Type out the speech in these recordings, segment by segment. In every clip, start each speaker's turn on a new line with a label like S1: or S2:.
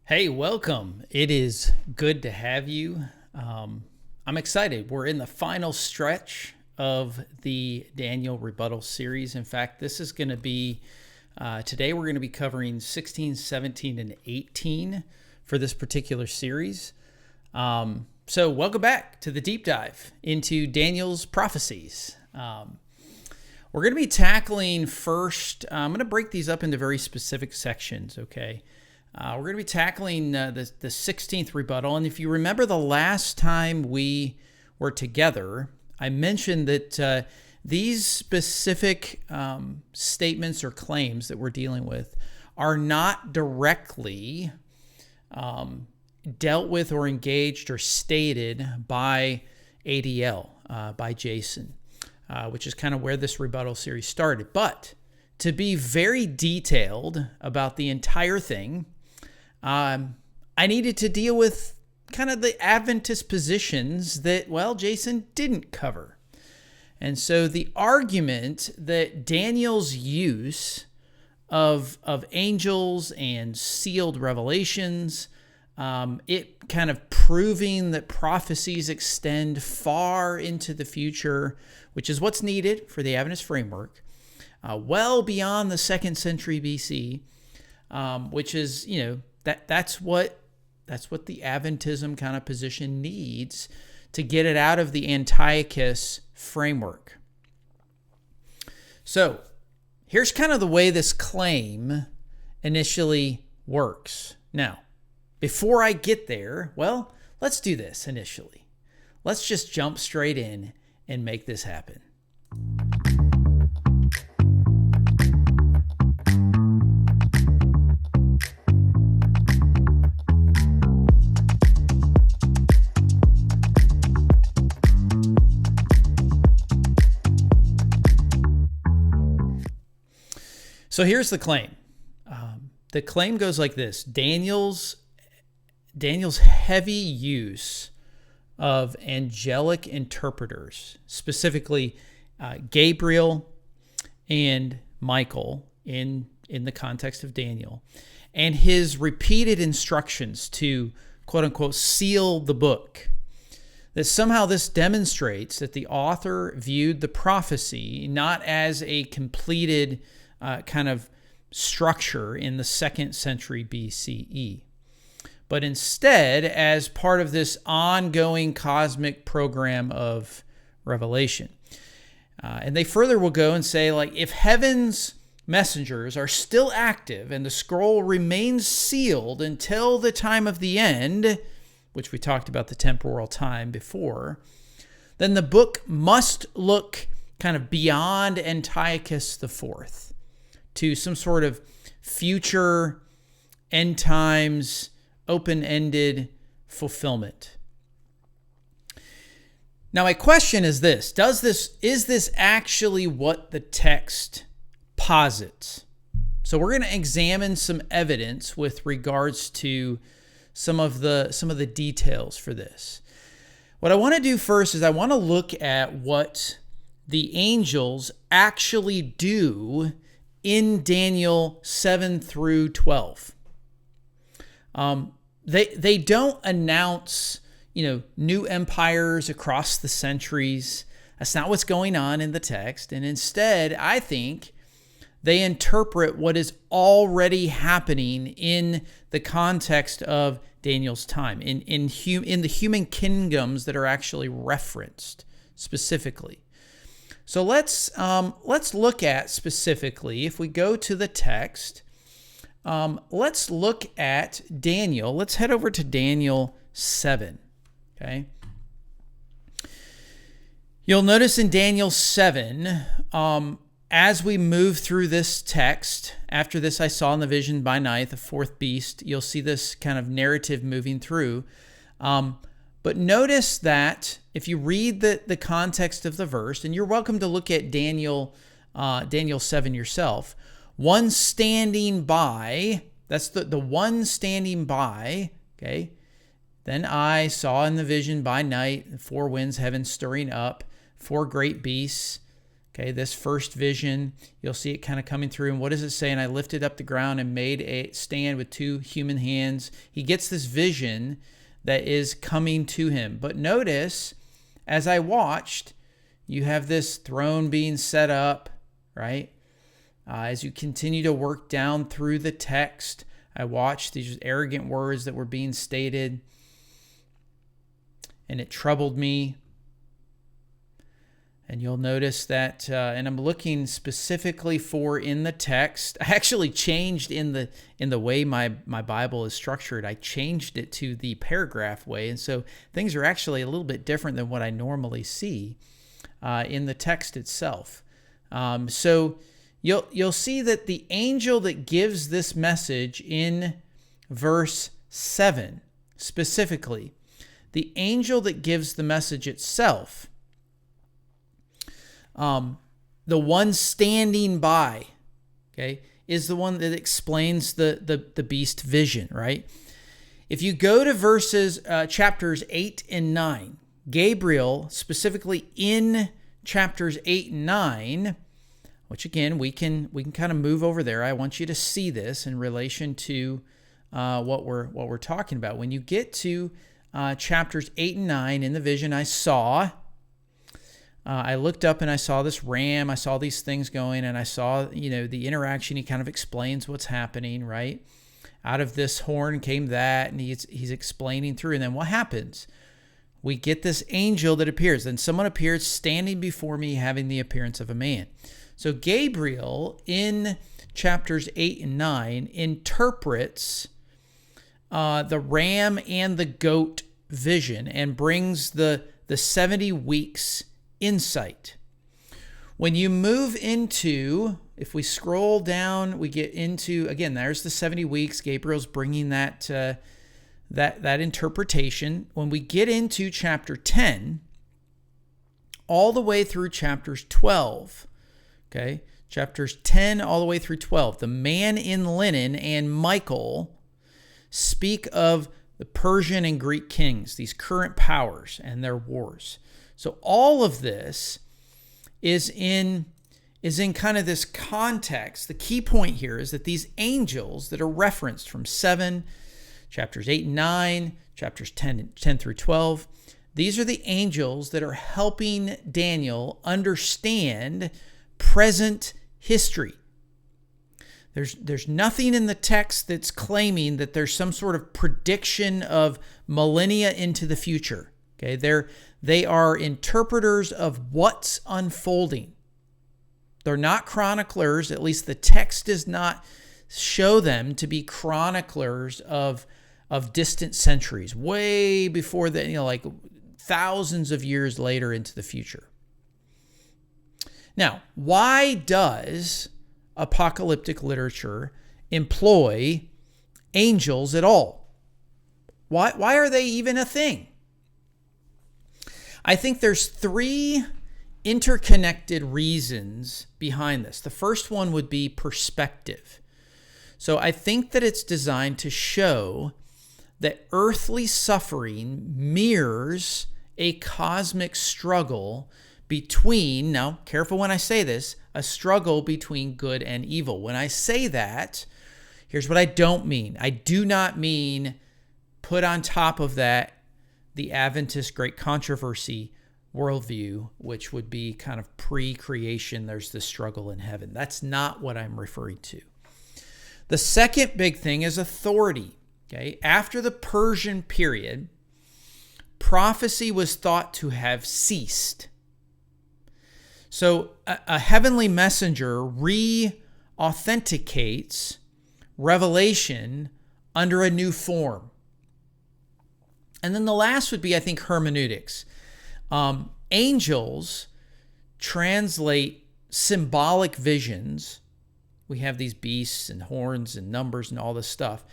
S1: Hey, welcome. It is good to have you. I'm excited. We're in the final stretch of the Daniel Rebuttal series. In fact, this is going to be, today we're going to be covering 16, 17, and 18 for this particular series. So welcome back to the deep dive into Daniel's prophecies. We're going to be tackling first, I'm going to break these up into very specific sections, okay? We're going to be tackling the 16th rebuttal. And if you remember the last time we were together, I mentioned that these specific statements or claims that we're dealing with are not directly dealt with or engaged or stated by ADL, by Jason, which is kind of where this rebuttal series started. But to be very detailed about the entire thing, I needed to deal with kind of the Adventist positions that, well, Jason didn't cover. And so the argument that Daniel's use of angels and sealed revelations, it kind of proving that prophecies extend far into the future, which is what's needed for the Adventist framework, well beyond the 2nd century BC, which is, that's what the Adventism kind of position needs to get it out of the Antiochus framework. So here's kind of the way this claim initially works. Now, before I get there, well, let's do this initially. Let's just jump straight in and make this happen. So here's the claim. The claim goes like this: Daniel's heavy use of angelic interpreters, specifically Gabriel and Michael in the context of Daniel, and his repeated instructions to quote unquote seal the book, that somehow this demonstrates that the author viewed the prophecy not as a completed kind of structure in the 2nd century BCE, but instead as part of this ongoing cosmic program of revelation. And they further will go and say, like, if heaven's messengers are still active and the scroll remains sealed until the time of the end, which we talked about the temporal time before, then the book must look kind of beyond Antiochus IV to some sort of future end times, open-ended fulfillment. Now, my question is this: is this actually what the text posits? So we're going to examine some evidence with regards to some of the details for this. What I want to do first is I want to look at what the angels actually do in Daniel 7 through 12. They don't announce, new empires across the centuries. That's not what's going on in the text. And instead, I think they interpret what is already happening in the context of Daniel's time, in the human kingdoms that are actually referenced specifically. So let's look at specifically, if we go to the text, let's look at Daniel. Let's head over to Daniel 7, okay? You'll notice in Daniel 7, as we move through this text, after this I saw in the vision by night, the fourth beast, you'll see this kind of narrative moving through. But notice that if you read the context of the verse, and you're welcome to look at Daniel 7 yourself, one standing by, that's the one standing by, okay? Then I saw in the vision by night, 4 winds, heaven stirring up, 4 great beasts, Okay, this first vision, you'll see it kind of coming through. And what does it say? And I lifted up the ground and made a stand with 2 human hands. He gets this vision that is coming to him. But notice, as I watched, you have this throne being set up, right? As you continue to work down through the text, I watched these arrogant words that were being stated, and it troubled me. And you'll notice that, and I'm looking specifically for in the text. I actually changed in the way my Bible is structured. I changed it to the paragraph way, and so things are actually a little bit different than what I normally see in the text itself. So you'll see that the angel that gives this message in verse 7 specifically, the angel that gives the message itself, the one standing by, okay, is the one that explains the beast vision, right? If you go to chapters 8 and 9, Gabriel, specifically in chapters 8 and 9, which again, we can kind of move over there. I want you to see this in relation to what we're talking about. When you get to chapters 8 and 9, in the vision I saw, I looked up and I saw this ram. I saw these things going, and I saw, the interaction. He kind of explains what's happening, right? Out of this horn came that, and he's explaining through. And then what happens? We get this angel that appears. Then someone appears standing before me, having the appearance of a man. So Gabriel, in chapters 8 and 9, interprets the ram and the goat vision and brings the 70 weeks insight. When you move into, if we scroll down, we get into, again, there's the 70 weeks. Gabriel's bringing that interpretation. When we get into chapter 10, all the way through chapters 12, okay, chapters 10 all the way through 12, the man in linen and Michael speak of the Persian and Greek kings, these current powers and their wars. So all of this is in kind of this context. The key point here is that these angels that are referenced from 7, chapters 8 and 9, chapters 10 through 12, these are the angels that are helping Daniel understand present history. There's nothing in the text that's claiming that there's some sort of prediction of millennia into the future. Okay, they are interpreters of what's unfolding. They're not chroniclers. At least the text does not show them to be chroniclers of distant centuries, way before the, like thousands of years later into the future. Now, why does apocalyptic literature employ angels at all? Why are they even a thing? I think there's 3 interconnected reasons behind this. The first one would be perspective. So I think that it's designed to show that earthly suffering mirrors a cosmic struggle between, now careful when I say this, a struggle between good and evil. When I say that, here's what I don't mean. I do not mean put on top of that the Adventist Great Controversy worldview, which would be kind of pre-creation, there's this struggle in heaven. That's not what I'm referring to. The second big thing is authority. Okay, after the Persian period, prophecy was thought to have ceased. So a heavenly messenger re-authenticates revelation under a new form. And then the last would be, I think, hermeneutics. Angels translate symbolic visions. We have these beasts and horns and numbers and all this stuff.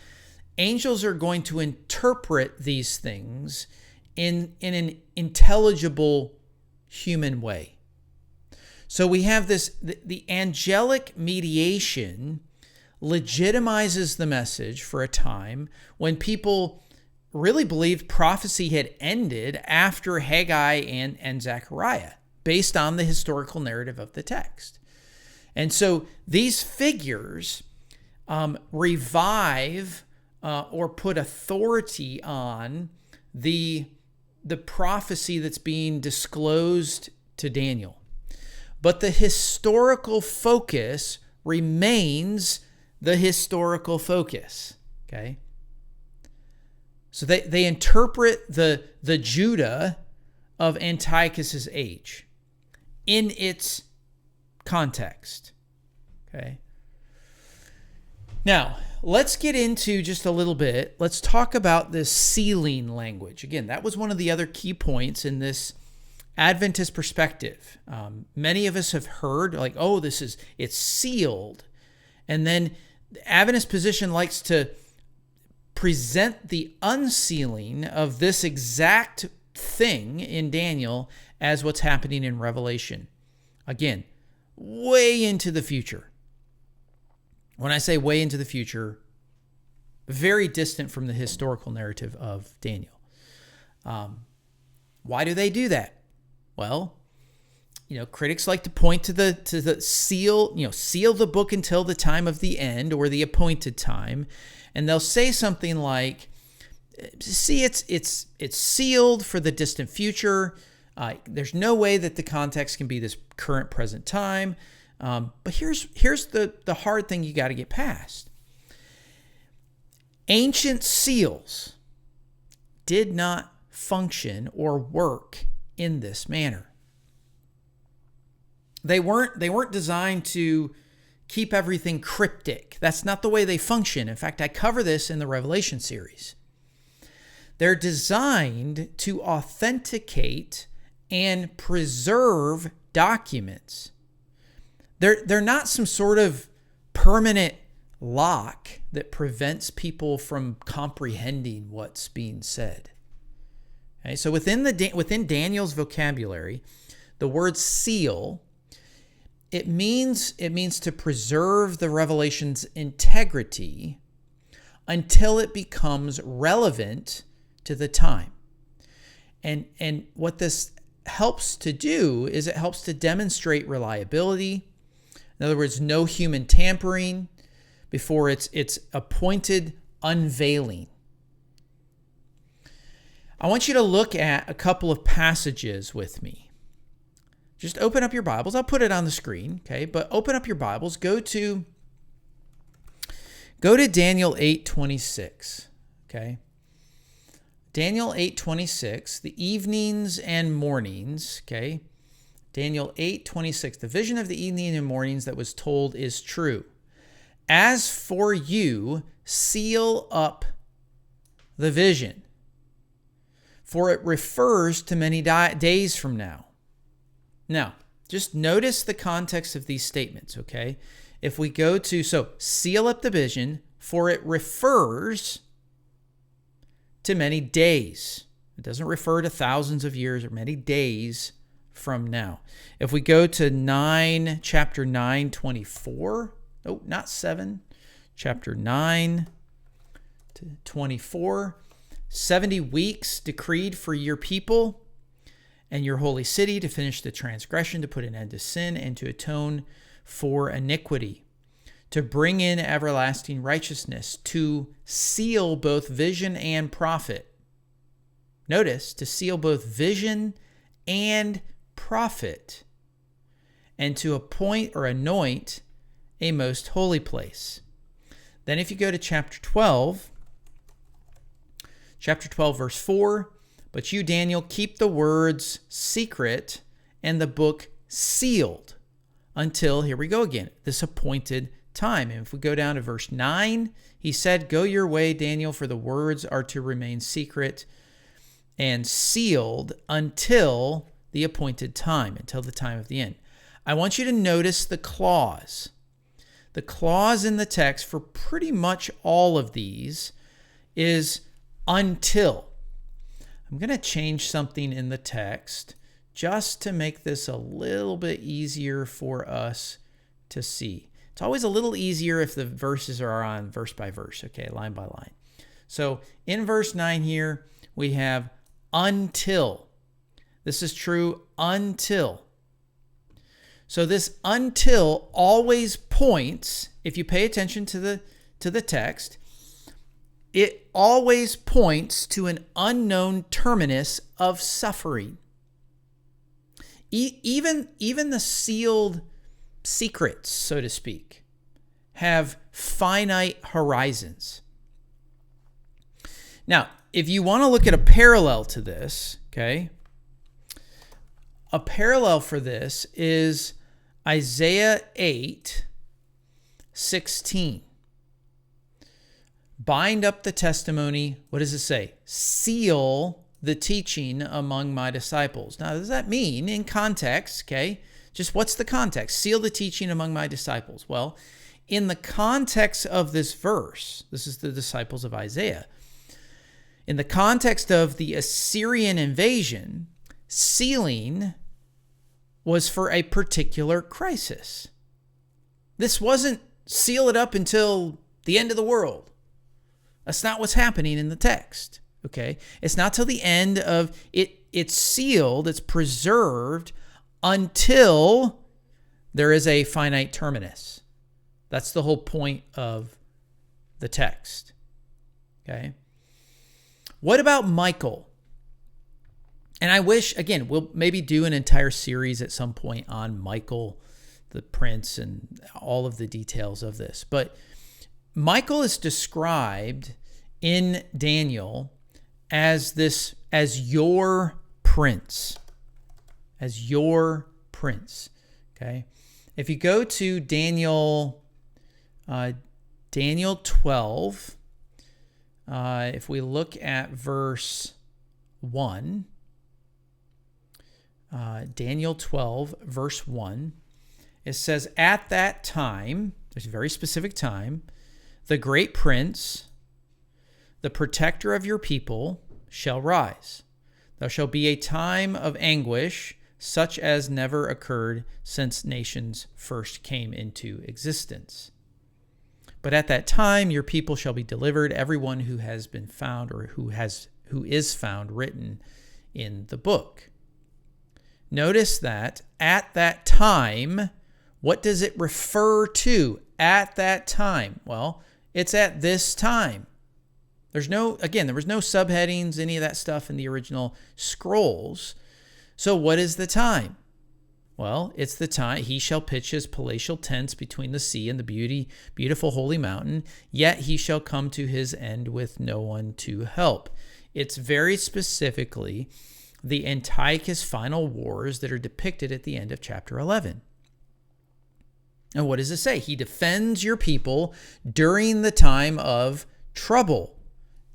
S1: Angels are going to interpret these things in an intelligible human way. So we have this, the angelic mediation legitimizes the message for a time when people really believed prophecy had ended after Haggai and Zechariah. based on the historical narrative of the text. And so these figures revive or put authority on the prophecy that's being disclosed to Daniel. But the historical focus remains the historical focus, okay? So they interpret the Judah of Antiochus's age in its context, okay? Now, let's get into just a little bit. Let's talk about this sealing language. Again, that was one of the other key points in this Adventist perspective. Many of us have heard like, oh, it's sealed. And then the Adventist position likes to present the unsealing of this exact thing in Daniel as what's happening in Revelation. Again, way into the future. When I say way into the future, very distant from the historical narrative of Daniel. Why do they do that? Well, critics like to point to the seal, seal the book until the time of the end or the appointed time, and they'll say something like, "See, it's sealed for the distant future. There's no way that the context can be this current present time." But here's the hard thing you got to get past. Ancient seals did not function or work in this manner. They weren't designed to keep everything cryptic. That's not the way they function. In fact, I cover this in the Revelation series. They're designed to authenticate and preserve documents. They're not some sort of permanent lock that prevents people from comprehending what's being said. Okay, so within Daniel's vocabulary, the word seal, it means to preserve the revelation's integrity until it becomes relevant to the time. And what this helps to do is it helps to demonstrate reliability. In other words, no human tampering before its appointed unveiling. I want you to look at a couple of passages with me. Just open up your Bibles. I'll put it on the screen, okay? But open up your Bibles. Go to Daniel 8:26, okay? Daniel 8:26, the evenings and mornings, okay? Daniel 8:26, the vision of the evening and mornings that was told is true. As for you, seal up the vision, for it refers to many days from now. Now, just notice the context of these statements, okay? If we go to, seal up the vision, for it refers to many days. It doesn't refer to thousands of years or many days from now. If we go to chapter 9, 24, not 7, chapter 9 to 24, 70 weeks decreed for your people and your holy city to finish the transgression, to put an end to sin, and to atone for iniquity, to bring in everlasting righteousness, to seal both vision and prophet. Notice, to seal both vision and prophet, and to appoint or anoint a most holy place. Then if you go to chapter 12, verse 4, but you, Daniel, keep the words secret and the book sealed until, here we go again, this appointed time. And if we go down to verse 9, he said, go your way, Daniel, for the words are to remain secret and sealed until the appointed time, until the time of the end. I want you to notice the clause. The clause in the text for pretty much all of these is until. I'm going to change something in the text just to make this a little bit easier for us to see. It's always a little easier if the verses are on verse by verse, okay, line by line. So in verse 9 here, we have until. This is true until. So this until always points, if you pay attention to the text, it always points to an unknown terminus of suffering. Even the sealed secrets, so to speak, have finite horizons. Now, if you want to look at a parallel to this, okay, a parallel for this is Isaiah 8:16. Bind up the testimony. What does it say? Seal the teaching among my disciples. Now, does that mean in context, okay? Just what's the context? Seal the teaching among my disciples. Well, in the context of this verse, this is the disciples of Isaiah. In the context of the Assyrian invasion, sealing was for a particular crisis. This wasn't seal it up until the end of the world. That's not what's happening in the text, okay? It's not till the end of it. It's sealed, it's preserved until there is a finite terminus. That's the whole point of the text, okay? What about Michael? And I wish, again, we'll maybe do an entire series at some point on Michael, the prince, and all of the details of this. But Michael is described in Daniel as your prince, okay? If you go to Daniel 12, if we look at verse 1, Daniel 12, verse 1, it says, at that time, there's a very specific time, the great prince, the protector of your people, shall rise. There shall be a time of anguish, such as never occurred since nations first came into existence. But at that time, your people shall be delivered, everyone who has been found or who is found written in the book. Notice that at that time, what does it refer to at that time? Well, it's at this time. There was no subheadings, any of that stuff in the original scrolls. So what is the time? Well, it's the time he shall pitch his palatial tents between the sea and the beautiful holy mountain, yet he shall come to his end with no one to help. It's very specifically the Antiochus final wars that are depicted at the end of chapter 11. And what does it say? He defends your people during the time of trouble.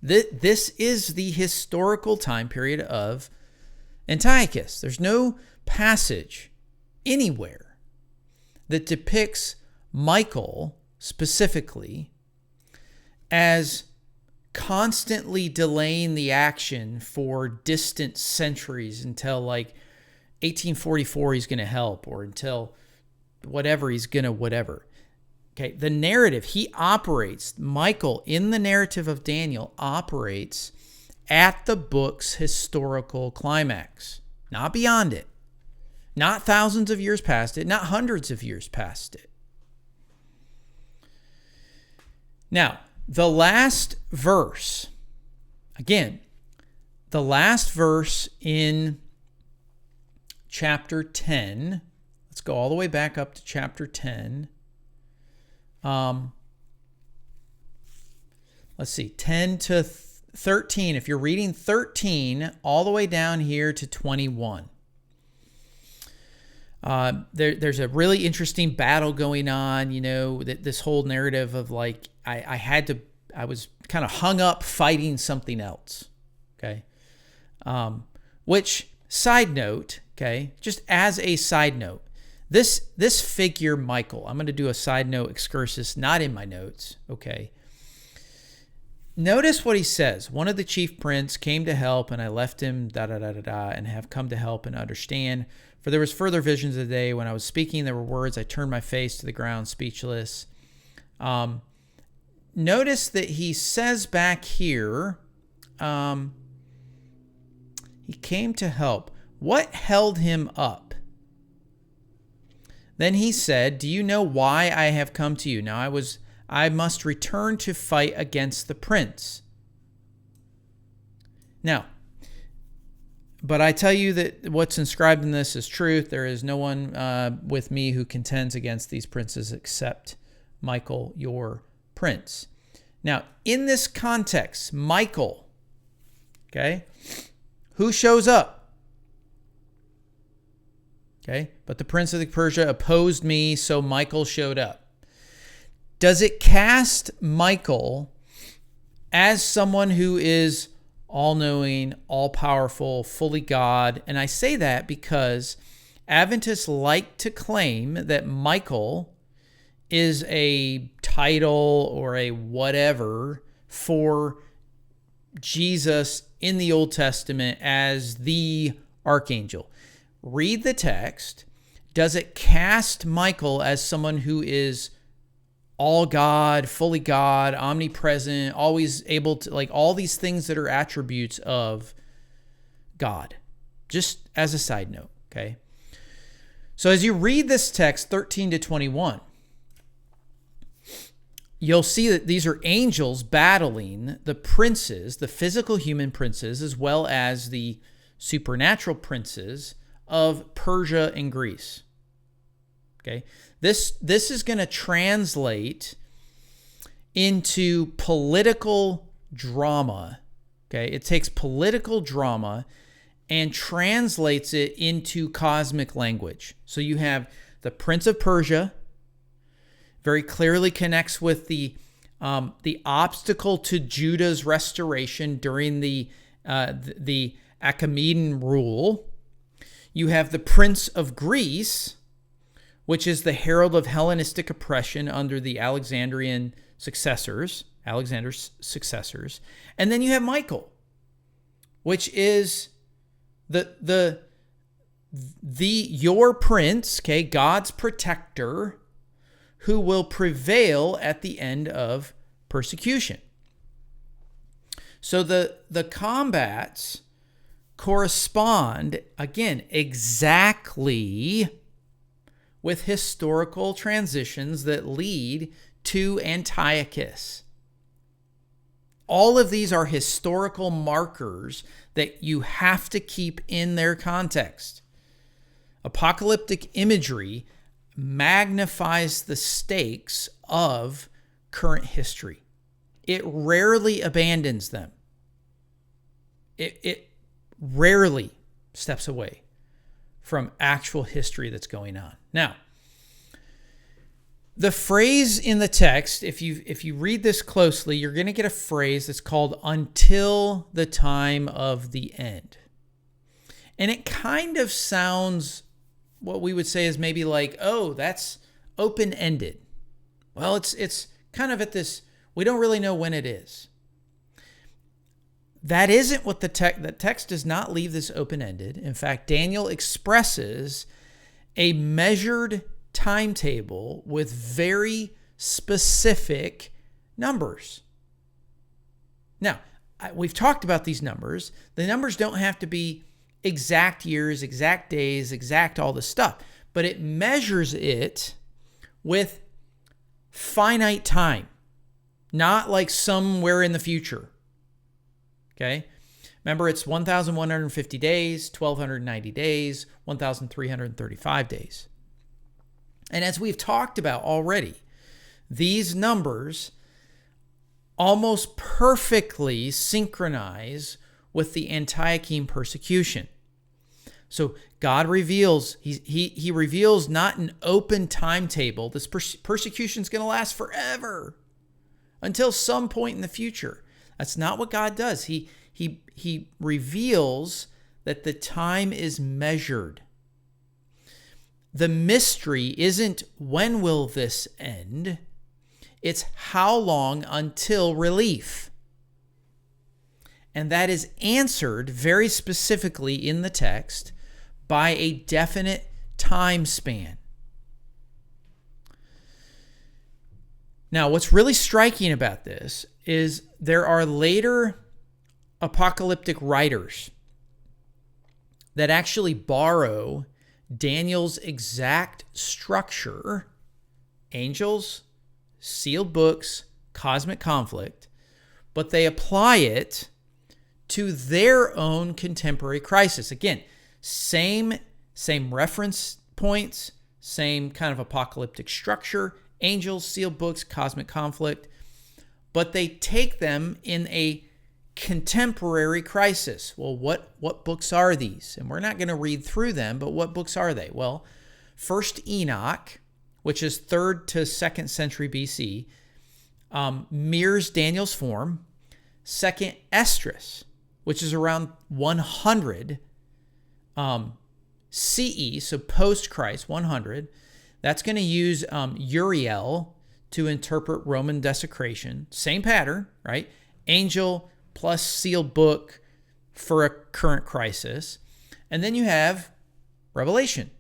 S1: This is the historical time period of Antiochus. There's no passage anywhere that depicts Michael specifically as constantly delaying the action for distant centuries until like 1844 he's going to help, or until whatever he's going to whatever. Okay, the narrative, Michael in the narrative of Daniel operates at the book's historical climax, not beyond it, not thousands of years past it, not hundreds of years past it. Now, the last verse, again, the last verse in chapter 10, let's go all the way back up to chapter 10. Let's see, 10 to 13. If you're reading 13 all the way down here to 21, there's a really interesting battle going on. You know, this whole narrative of like I was kind of hung up fighting something else. Okay, which, side note, okay, just as a side note, this figure Michael, I'm going to do a side note excursus, not in my notes. Okay. Notice what he says. One of the chief prince came to help, and I left him, and have come to help and understand. For there was further visions of the day. When I was speaking, there were words. I turned my face to the ground, speechless. Notice that he says back here, he came to help. What held him up? Then he said, "Do you know why I have come to you? Now I must return to fight against the prince." Now, but I tell you that what's inscribed in this is truth. There is no one with me who contends against these princes except Michael, your prince. Now, in this context, Michael, okay, who shows up? Okay, but the prince of Persia opposed me, so Michael showed up. Does it cast Michael as someone who is all-knowing, all-powerful, fully God? And I say that because Adventists like to claim that Michael is a title or a whatever for Jesus in the Old Testament as the archangel. Read the text. Does it cast Michael as someone who is all God, fully God, omnipresent, always able to, like all these things that are attributes of God? Just as a side note, okay? So as you read this text, 13 to 21, you'll see that these are angels battling the princes, the physical human princes, as well as the supernatural princes of Persia and Greece. Okay, this is going to translate into political drama. Okay, it takes political drama and translates it into cosmic language. So you have the Prince of Persia, very clearly connects with the obstacle to Judah's restoration during the Achaemenid rule. You have the Prince of Greece, which is the herald of Hellenistic oppression under the Alexander's successors. And then you have Michael, which is your prince, okay, God's protector, who will prevail at the end of persecution. So the combats correspond, again, exactly with historical transitions that lead to Antiochus. All of these are historical markers that you have to keep in their context. Apocalyptic imagery magnifies the stakes of current history. It rarely abandons them. It rarely steps away from actual history that's going on. Now, the phrase in the text, if you read this closely, you're going to get a phrase that's called "until the time of the end." And it kind of sounds what we would say is maybe like, oh, that's open-ended. Well, it's kind of at this, we don't really know when it is. That isn't what the text does not leave this open-ended. In fact, Daniel expresses a measured timetable with very specific numbers. Now, we've talked about these numbers. The numbers don't have to be exact years, exact days, exact all this stuff, but it measures it with finite time, not like somewhere in the future. Okay? Remember, it's 1,150 days, 1,290 days, 1,335 days. And as we've talked about already, these numbers almost perfectly synchronize with the Antiochene persecution. So God reveals, he reveals not an open timetable. This persecution is going to last forever until some point in the future. That's not what God does. He reveals that the time is measured. The mystery isn't when will this end? It's how long until relief. And that is answered very specifically in the text by a definite time span. Now, what's really striking about this is there are later apocalyptic writers that actually borrow Daniel's exact structure, angels, sealed books, cosmic conflict, but they apply it to their own contemporary crisis. Again, same reference points, same kind of apocalyptic structure, angels, sealed books, cosmic conflict, but they take them in a contemporary crisis. Well, what books are these? And we're not going to read through them, but what books are they? Well, First Enoch, which is 3rd to 2nd century BC, mirrors Daniel's form. Second Esdras, which is around 100 CE, so post-Christ, 100. That's going to use Uriel to interpret Roman desecration. Same pattern, right? Angel plus sealed book for a current crisis. And then you have Revelation,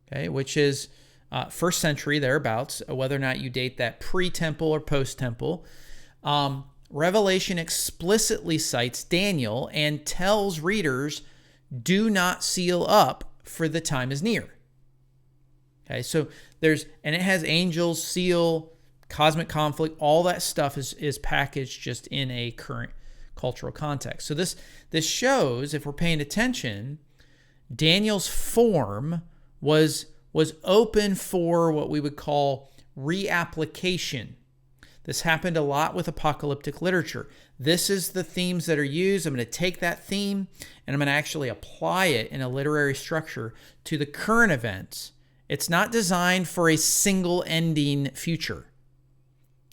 S1: okay, which is 1st century thereabouts, whether or not you date that pre-temple or post-temple. Revelation explicitly cites Daniel and tells readers, do not seal up, for the time is near. Okay, so and it has angels, seal, cosmic conflict, all that stuff is packaged just in a current cultural context. So this shows, if we're paying attention, Daniel's form was open for what we would call reapplication. This happened a lot with apocalyptic literature. This is the themes that are used. I'm going to take that theme and I'm going to actually apply it in a literary structure to the current events. It's not designed for a single ending future.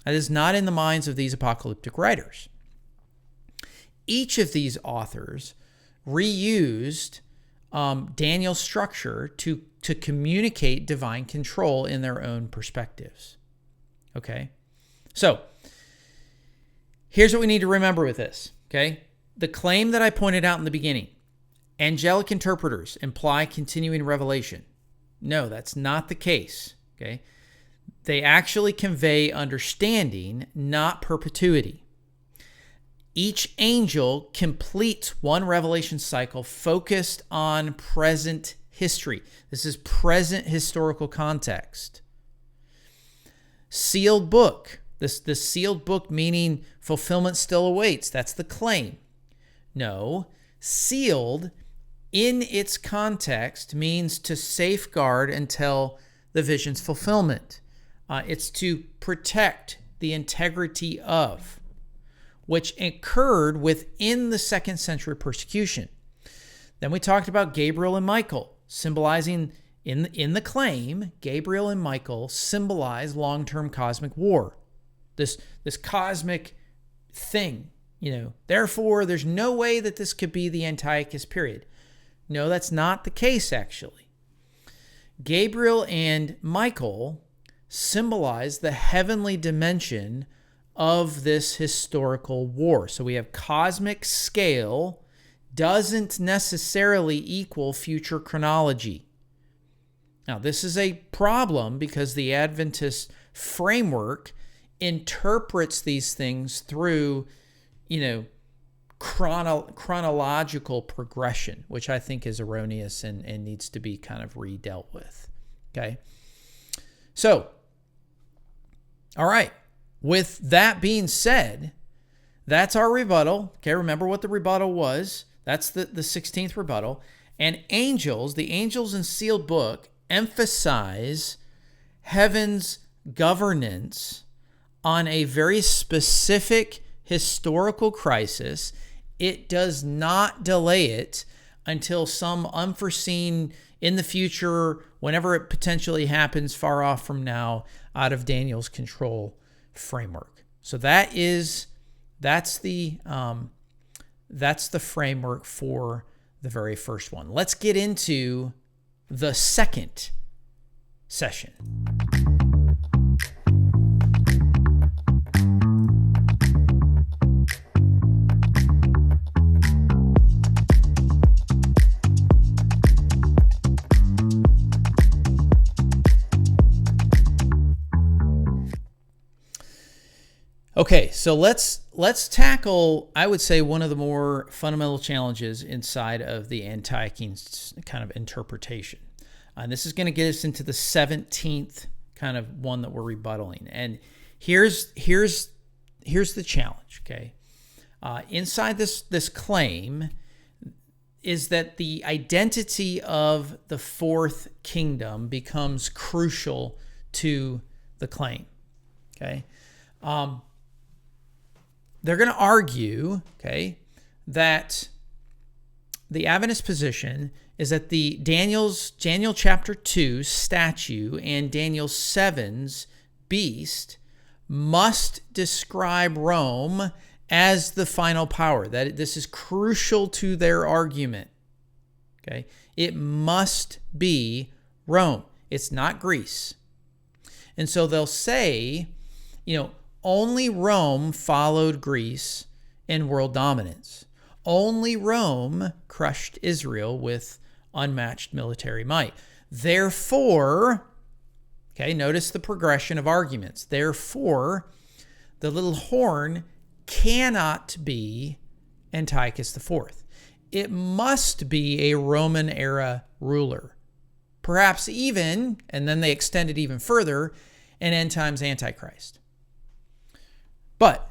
S1: That is not in the minds of these apocalyptic writers. Each of these authors reused Daniel's structure to communicate divine control in their own perspectives. Okay? So, here's what we need to remember with this, okay? The claim that I pointed out in the beginning, angelic interpreters imply continuing revelation. No, that's not the case, okay? They actually convey understanding, not perpetuity. Each angel completes one revelation cycle focused on present history. This is present historical context. Sealed book. This sealed book meaning fulfillment still awaits. That's the claim. No, sealed in its context means to safeguard until the vision's fulfillment. It's to protect the integrity of, which occurred within the 2nd century persecution. Then we talked about Gabriel and Michael, symbolizing in the claim, Gabriel and Michael symbolize long-term cosmic war. This cosmic thing, Therefore, there's no way that this could be the Antiochus period. No, that's not the case, actually. Gabriel and Michael symbolize the heavenly dimension of this historical war. So we have cosmic scale doesn't necessarily equal future chronology. Now, this is a problem because the Adventist framework interprets these things through, chronological progression, which I think is erroneous and needs to be kind of re-dealt with. Okay? So, all right. With that being said, that's our rebuttal. Okay, remember what the rebuttal was. That's the 16th rebuttal. And the angels in sealed book emphasize heaven's governance on a very specific historical crisis. It does not delay it until some unforeseen in the future, whenever it potentially happens far off from now, out of Daniel's control framework. So that's the framework for the very first one. Let's get into the second session. Okay, so let's let's tackle, I would say, one of the more fundamental challenges inside of the Antiochene kind of interpretation. And this is going to get us into the 17th kind of one that we're rebuttaling. And here's the challenge, okay? Inside this claim is that the identity of the fourth kingdom becomes crucial to the claim, okay? They're going to argue, okay, that the Adventist position is that the Daniel chapter 2 statue and Daniel 7's beast must describe Rome as the final power. That this is crucial to their argument. Okay? It must be Rome. It's not Greece. And so they'll say, only Rome followed Greece in world dominance. Only Rome crushed Israel with unmatched military might. Therefore, okay, notice the progression of arguments. Therefore, the little horn cannot be Antiochus IV. It must be a Roman era ruler. Perhaps even, and then they extend it even further, an end times Antichrist. But,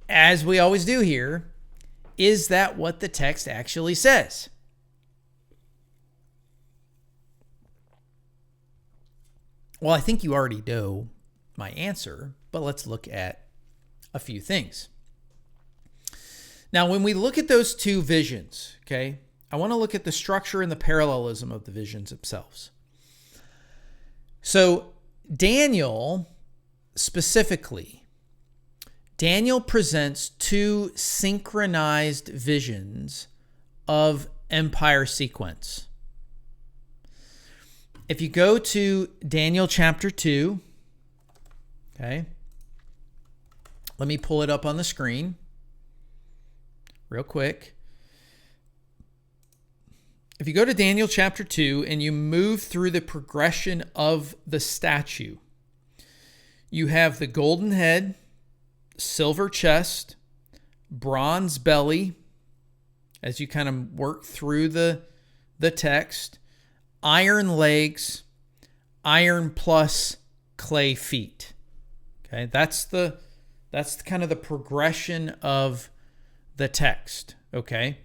S1: as we always do here, is that what the text actually says? Well, I think you already know my answer, but let's look at a few things. Now, when we look at those two visions, okay, I want to look at the structure and the parallelism of the visions themselves. So, Daniel presents two synchronized visions of empire sequence. If you go to Daniel chapter 2, okay, let me pull it up on the screen real quick. If you go to Daniel chapter 2 and you move through the progression of the statue, you have the golden head, silver chest, bronze belly, as you kind of work through the text, iron legs, iron plus clay feet. Okay, that's kind of the progression of the text. Okay.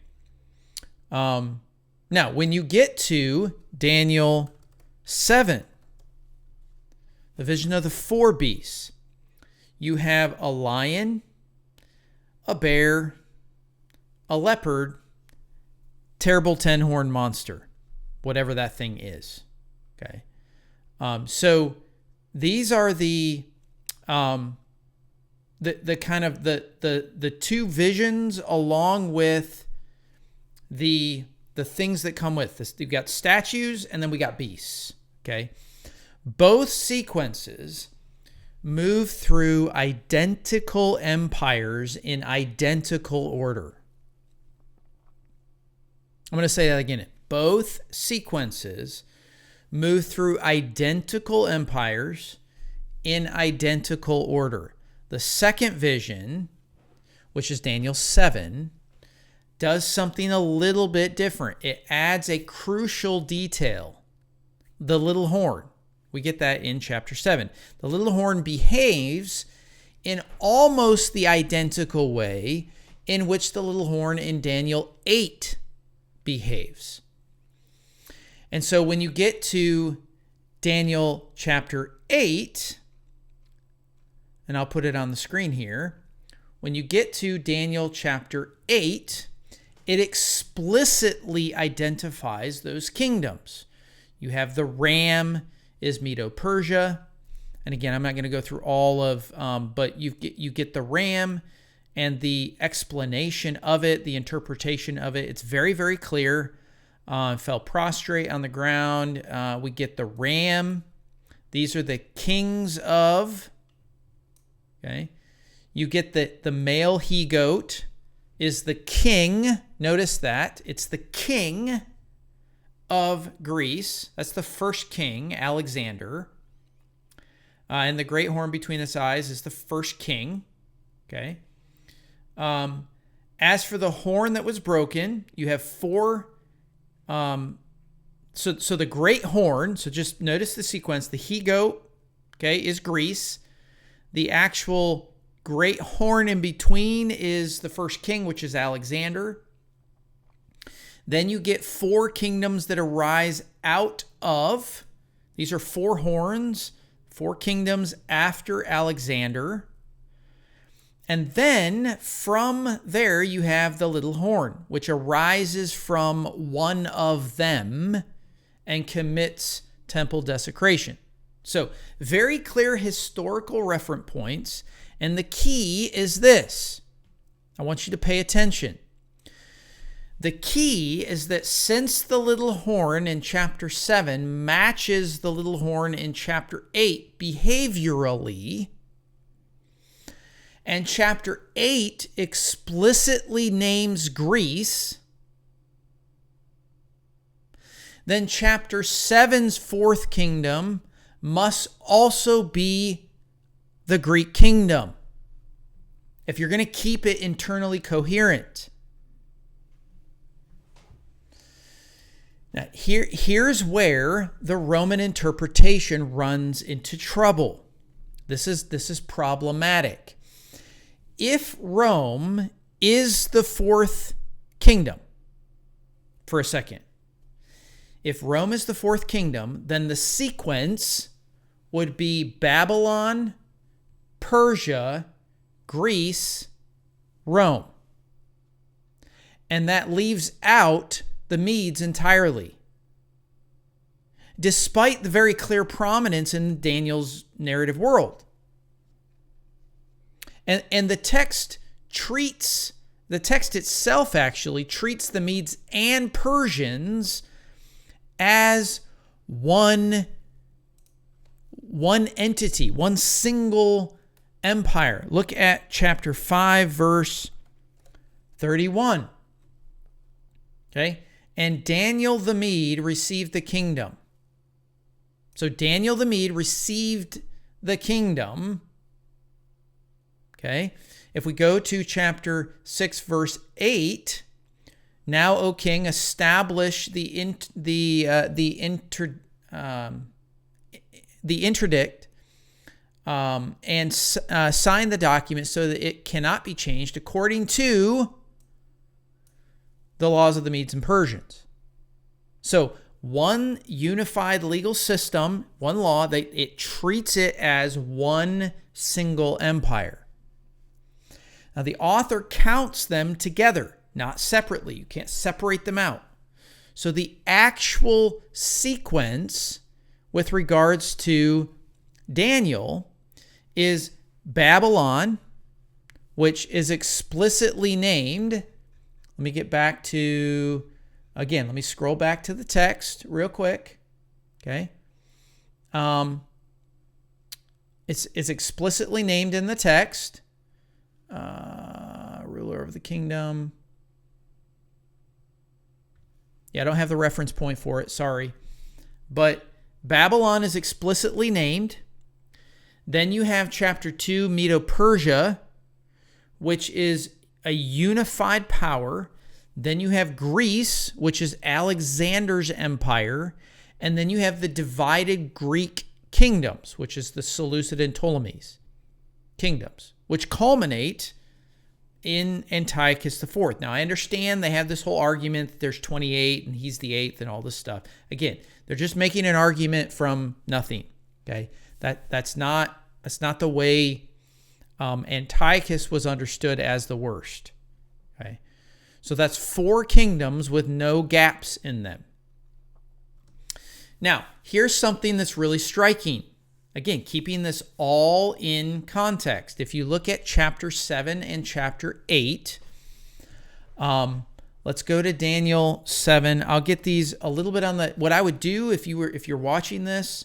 S1: Now, when you get to Daniel 7, the vision of the four beasts, you have a lion, a bear, a leopard, terrible 10-horned monster, whatever that thing is. Okay. So these are the kind of the two visions, along with the things that come with this. You've got statues and then we got beasts. Okay. Both sequences move through identical empires in identical order. I'm going to say that again. Both sequences move through identical empires in identical order. The second vision, which is Daniel 7, does something a little bit different. It adds a crucial detail, the little horn. We get that in chapter 7. The little horn behaves in almost the identical way in which the little horn in Daniel 8 behaves. And so when you get to Daniel chapter 8, and I'll put it on the screen here, when you get to Daniel chapter 8, it explicitly identifies those kingdoms. You have the ram is Medo-Persia. And again, I'm not going to go through all of, but you get the ram and the explanation of it, the interpretation of it. It's very, very clear. Fell prostrate on the ground. We get the ram. These are the kings of, okay. You get the male he-goat is the king. Notice that. It's the king of Greece. That's the first king, Alexander. And the great horn between its eyes is the first king. Okay. As for the horn that was broken, you have four. So the great horn, so just notice the sequence. The he-goat, okay, is Greece. The actual great horn in between is the first king, which is Alexander. Then you get four kingdoms that arise out of. These are four horns, four kingdoms after Alexander. And then from there you have the little horn, which arises from one of them and commits temple desecration. So very clear historical reference points. And the key is this. I want you to pay attention. The key is that since the little horn in chapter 7 matches the little horn in chapter 8 behaviorally, and chapter 8 explicitly names Greece, then chapter 7's fourth kingdom must also be the Greek kingdom, if you're going to keep it internally coherent. Now, here's where the Roman interpretation runs into trouble. This is problematic. If Rome is the fourth kingdom, for a second, if Rome is the fourth kingdom, then the sequence would be Babylon, Persia, Greece, Rome. And that leaves out the Medes entirely, despite the very clear prominence in Daniel's narrative world. And the text itself actually treats the Medes and Persians as one entity, one single empire. Look at chapter 5, verse 31. Okay? And Daniel the Mede received the kingdom. So Daniel the Mede received the kingdom. Okay? If we go to chapter 6, verse 8, now, O king, establish the interdict and sign the document so that it cannot be changed according to the laws of the Medes and Persians. So one unified legal system, one law, it treats it as one single empire. Now the author counts them together, not separately. You can't separate them out. So the actual sequence with regards to Daniel is Babylon, which is explicitly named. Let me get back to, again, let me scroll back to the text real quick. Okay. It's explicitly named in the text. Ruler of the kingdom. Yeah, I don't have the reference point for it. Sorry. But Babylon is explicitly named. Then you have chapter 2, Medo-Persia, which is a unified power. Then you have Greece, which is Alexander's empire. And then you have the divided Greek kingdoms, which is the Seleucid and Ptolemies kingdoms, which culminate in Antiochus IV. Now, I understand they have this whole argument that there's 28 and he's the 8th and all this stuff. Again, they're just making an argument from nothing. Okay, that's not the way Antiochus was understood as the worst. Okay, so that's 4 kingdoms with no gaps in them. Now, here's something that's really striking. Again, keeping this all in context. If you look at chapter 7 and chapter 8, let's go to Daniel 7. I'll get these a little bit on the, what I would do if you're watching this,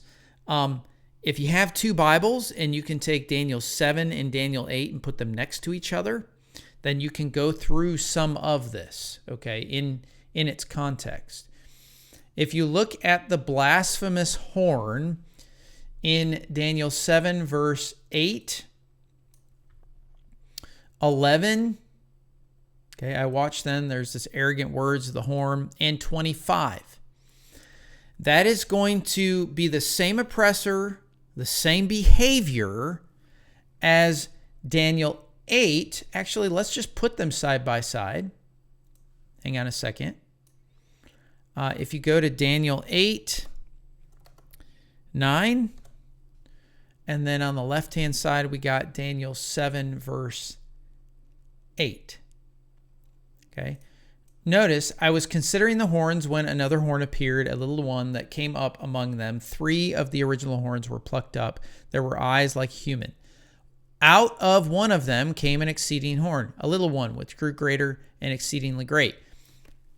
S1: if you have 2 Bibles and you can take Daniel 7 and Daniel 8 and put them next to each other, then you can go through some of this, okay, in its context. If you look at the blasphemous horn in Daniel 7, verse 8, 11, Okay, I watched then. There's this arrogant words of the horn. And 25. That is going to be the same oppressor, the same behavior as Daniel 8. Actually, let's just put them side by side. Hang on a second. If you go to Daniel 8, 9, and then on the left-hand side, we got Daniel 7, verse 8. Okay. Notice, I was considering the horns when another horn appeared, a little one that came up among them. 3 of the original horns were plucked up. There were eyes like human. Out of one of them came an exceeding horn, a little one, which grew greater and exceedingly great.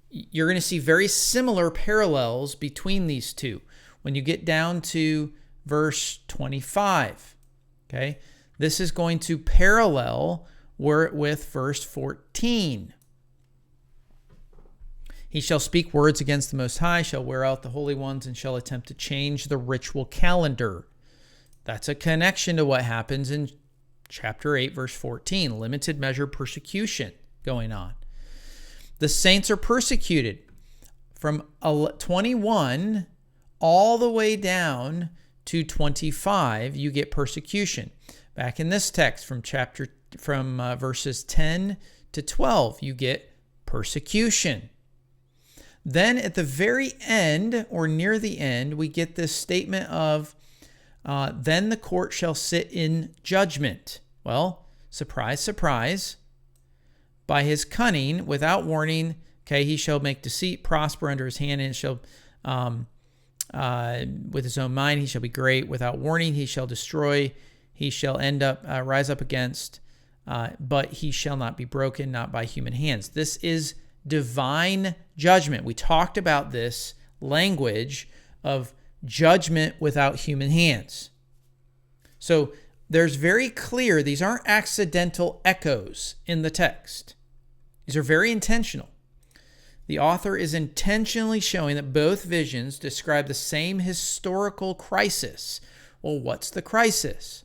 S1: You're going to see very similar parallels between these two when you get down to verse 25. Okay, this is going to parallel with verse 14. He shall speak words against the Most High, shall wear out the holy ones, and shall attempt to change the ritual calendar. That's a connection to what happens in chapter 8, verse 14. Limited measure persecution going on. The saints are persecuted from 21 all the way down to 25. You get persecution. Back in this text from verses 10 to 12, you get persecution. Then at the very end, or near the end, we get this statement of, then the court shall sit in judgment. Well, surprise, surprise. By his cunning, without warning, okay, he shall make deceit prosper under his hand, and shall, with his own mind, he shall be great. Without warning, he shall destroy. He shall rise up against, but he shall not be broken, not by human hands. This is divine judgment. We talked about this language of judgment without human hands. So there's very clear, these aren't accidental echoes in the text. These are very intentional. The author is intentionally showing that both visions describe the same historical crisis. Well, what's the crisis?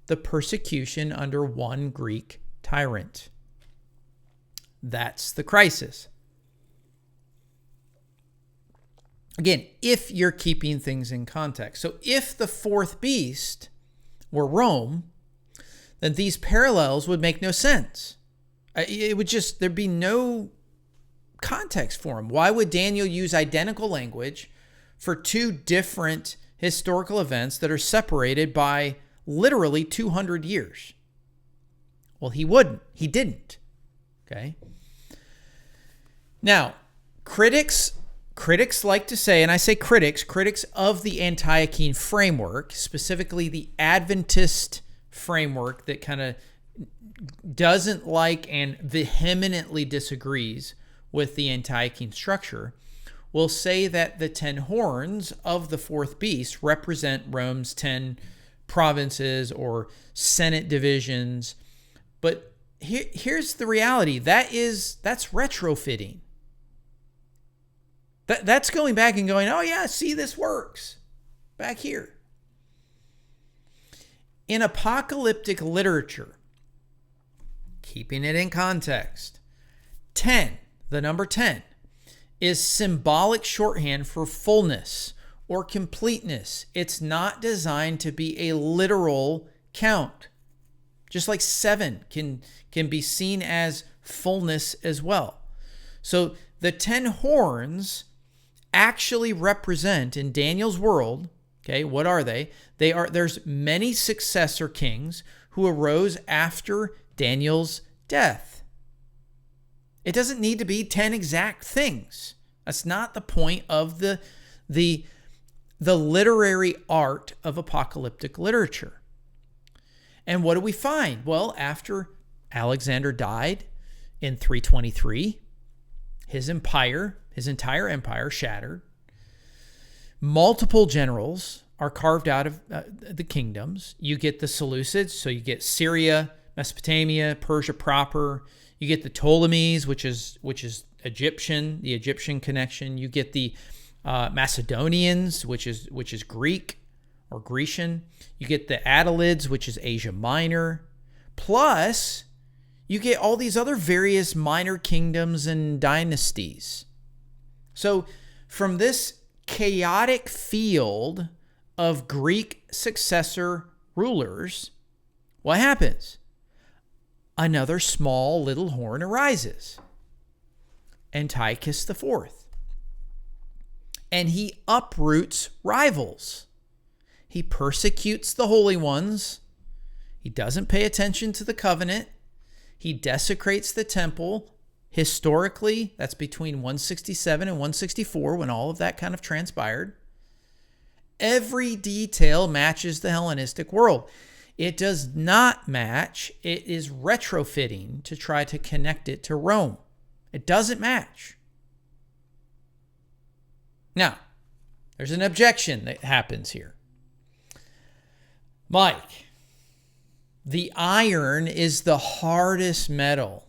S1: The persecution under one Greek tyrant. That's the crisis. Again, if you're keeping things in context. So if the fourth beast were Rome, then these parallels would make no sense. There'd be no context for them. Why would Daniel use identical language for two different historical events that are separated by literally 200 years? Well, he wouldn't. He didn't. Okay. Now, critics like to say, and I say critics of the Antiochene framework, specifically the Adventist framework that kind of doesn't like and vehemently disagrees with the Antiochene structure, will say that the 10 horns of the fourth beast represent Rome's 10 provinces or Senate divisions. But here's the reality. That's retrofitting. That's going back and going, oh yeah, see, this works back here. In apocalyptic literature, keeping it in context, 10, the number 10, is symbolic shorthand for fullness or completeness. It's not designed to be a literal count. Just like 7 can be seen as fullness as well. So the 10 horns actually represent, in Daniel's world, okay, what are they? There's many successor kings who arose after Daniel's death. It doesn't need to be 10 exact things. That's not the point of the literary art of apocalyptic literature. And what do we find? Well, after Alexander died in 323, his entire empire shattered. Multiple generals are carved out of the kingdoms. You get the Seleucids, so you get Syria, Mesopotamia, Persia proper. You get the Ptolemies, which is Egyptian, the Egyptian connection. You get the Macedonians, which is Greek or Grecian. You get the Attalids, which is Asia Minor. Plus, you get all these other various minor kingdoms and dynasties. So from this chaotic field of Greek successor rulers, what happens? Another small little horn arises, Antiochus IV. And he uproots rivals. He persecutes the holy ones. He doesn't pay attention to the covenant. He desecrates the temple. Historically, that's between 167 and 164 when all of that kind of transpired. Every detail matches the Hellenistic world. It does not match. It is retrofitting to try to connect it to Rome. It doesn't match. Now, there's an objection that happens here. Mike, the iron is the hardest metal.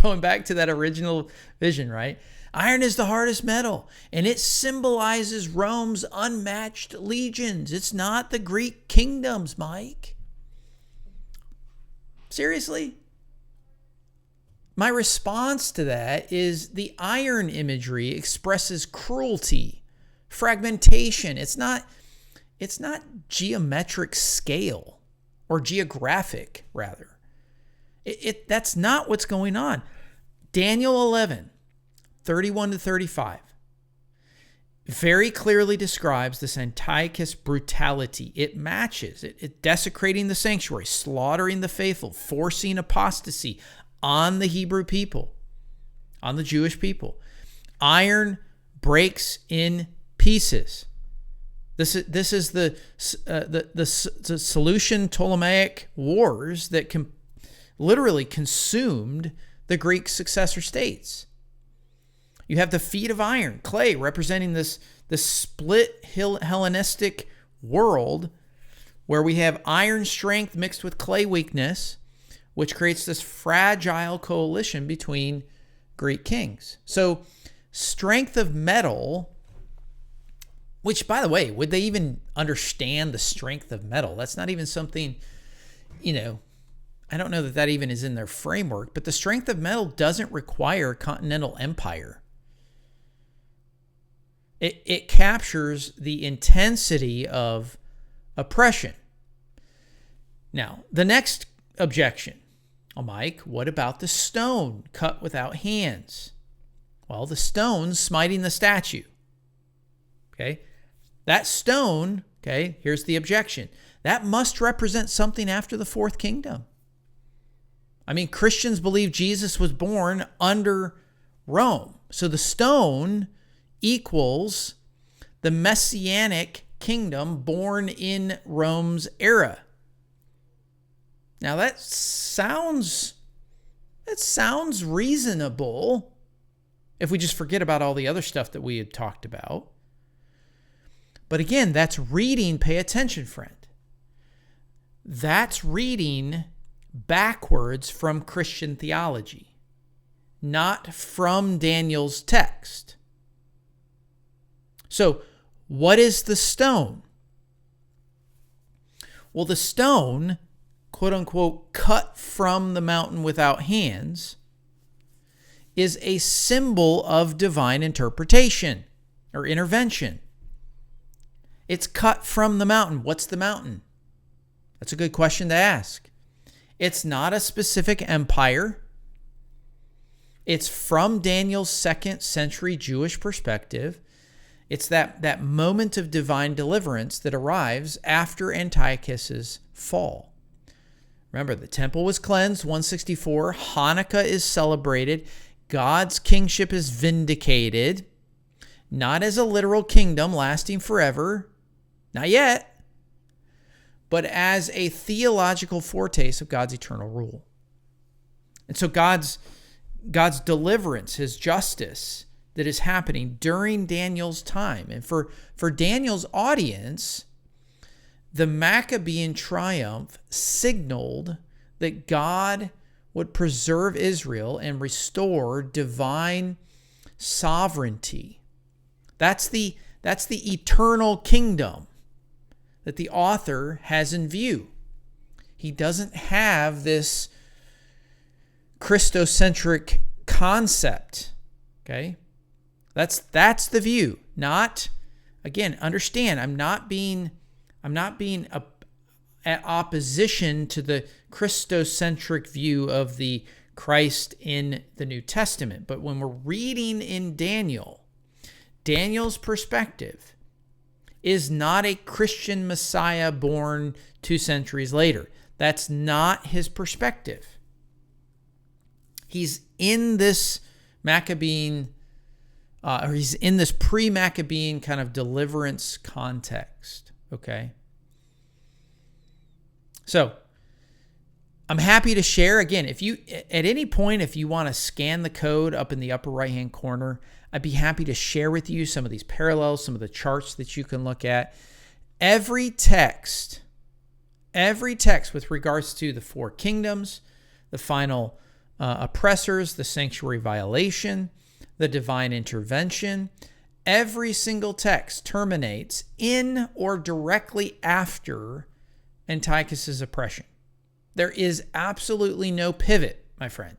S1: Going back to that original vision, right? Iron is the hardest metal, and it symbolizes Rome's unmatched legions. It's not the Greek kingdoms, Mike. Seriously? My response to that is the iron imagery expresses cruelty, fragmentation. It's not geometric scale, or geographic, rather. That's not what's going on. Daniel 11, 31 to 35, very clearly describes this Antiochus brutality. It matches it desecrating the sanctuary, slaughtering the faithful, forcing apostasy on the Hebrew people, on the Jewish people. Iron breaks in pieces. This is the Seleucid Ptolemaic wars that literally consumed the Greek successor states. You have the feet of iron, clay, representing this split Hellenistic world where we have iron strength mixed with clay weakness, which creates this fragile coalition between Greek kings. So strength of metal, which, by the way, would they even understand the strength of metal? That's not even something, I don't know that even is in their framework, but the strength of metal doesn't require continental empire. It captures the intensity of oppression. Now, the next objection. Oh, Mike, what about the stone cut without hands? Well, the stone smiting the statue. Okay? That stone, okay, here's the objection. That must represent something after the fourth kingdom. I mean, Christians believe Jesus was born under Rome. So the stone equals the messianic kingdom born in Rome's era. Now that sounds reasonable if we just forget about all the other stuff that we had talked about. But again, that's reading, pay attention, friend. That's reading backwards from Christian theology, not from Daniel's text. So, what is the stone? Well, the stone, quote unquote, cut from the mountain without hands, is a symbol of divine interpretation or intervention. It's cut from the mountain. What's the mountain? That's a good question to ask. It's not a specific empire. It's from Daniel's 2nd century Jewish perspective. It's that moment of divine deliverance that arrives after Antiochus's fall. Remember, the temple was cleansed, 164. Hanukkah is celebrated. God's kingship is vindicated, not as a literal kingdom lasting forever, not yet, but as a theological foretaste of God's eternal rule. And so God's deliverance, his justice that is happening during Daniel's time. And for Daniel's audience, the Maccabean triumph signaled that God would preserve Israel and restore divine sovereignty. That's the eternal kingdom that the author has in view. He doesn't have this Christocentric concept. Okay? That's the view. Not, again, understand, I'm not being at opposition to the Christocentric view of the Christ in the New Testament. But when we're reading in Daniel's perspective is not a Christian Messiah born 2 centuries later. That's not his perspective. He's in this Maccabean, or he's in this pre-Maccabean kind of deliverance context, okay? So, I'm happy to share. Again, if you, at any point, if you want to scan the code up in the upper right-hand corner, I'd be happy to share with you some of these parallels, some of the charts that you can look at. Every text with regards to the 4 kingdoms, the final oppressors, the sanctuary violation, the divine intervention, every single text terminates in or directly after Antiochus's oppression. There is absolutely no pivot, my friend,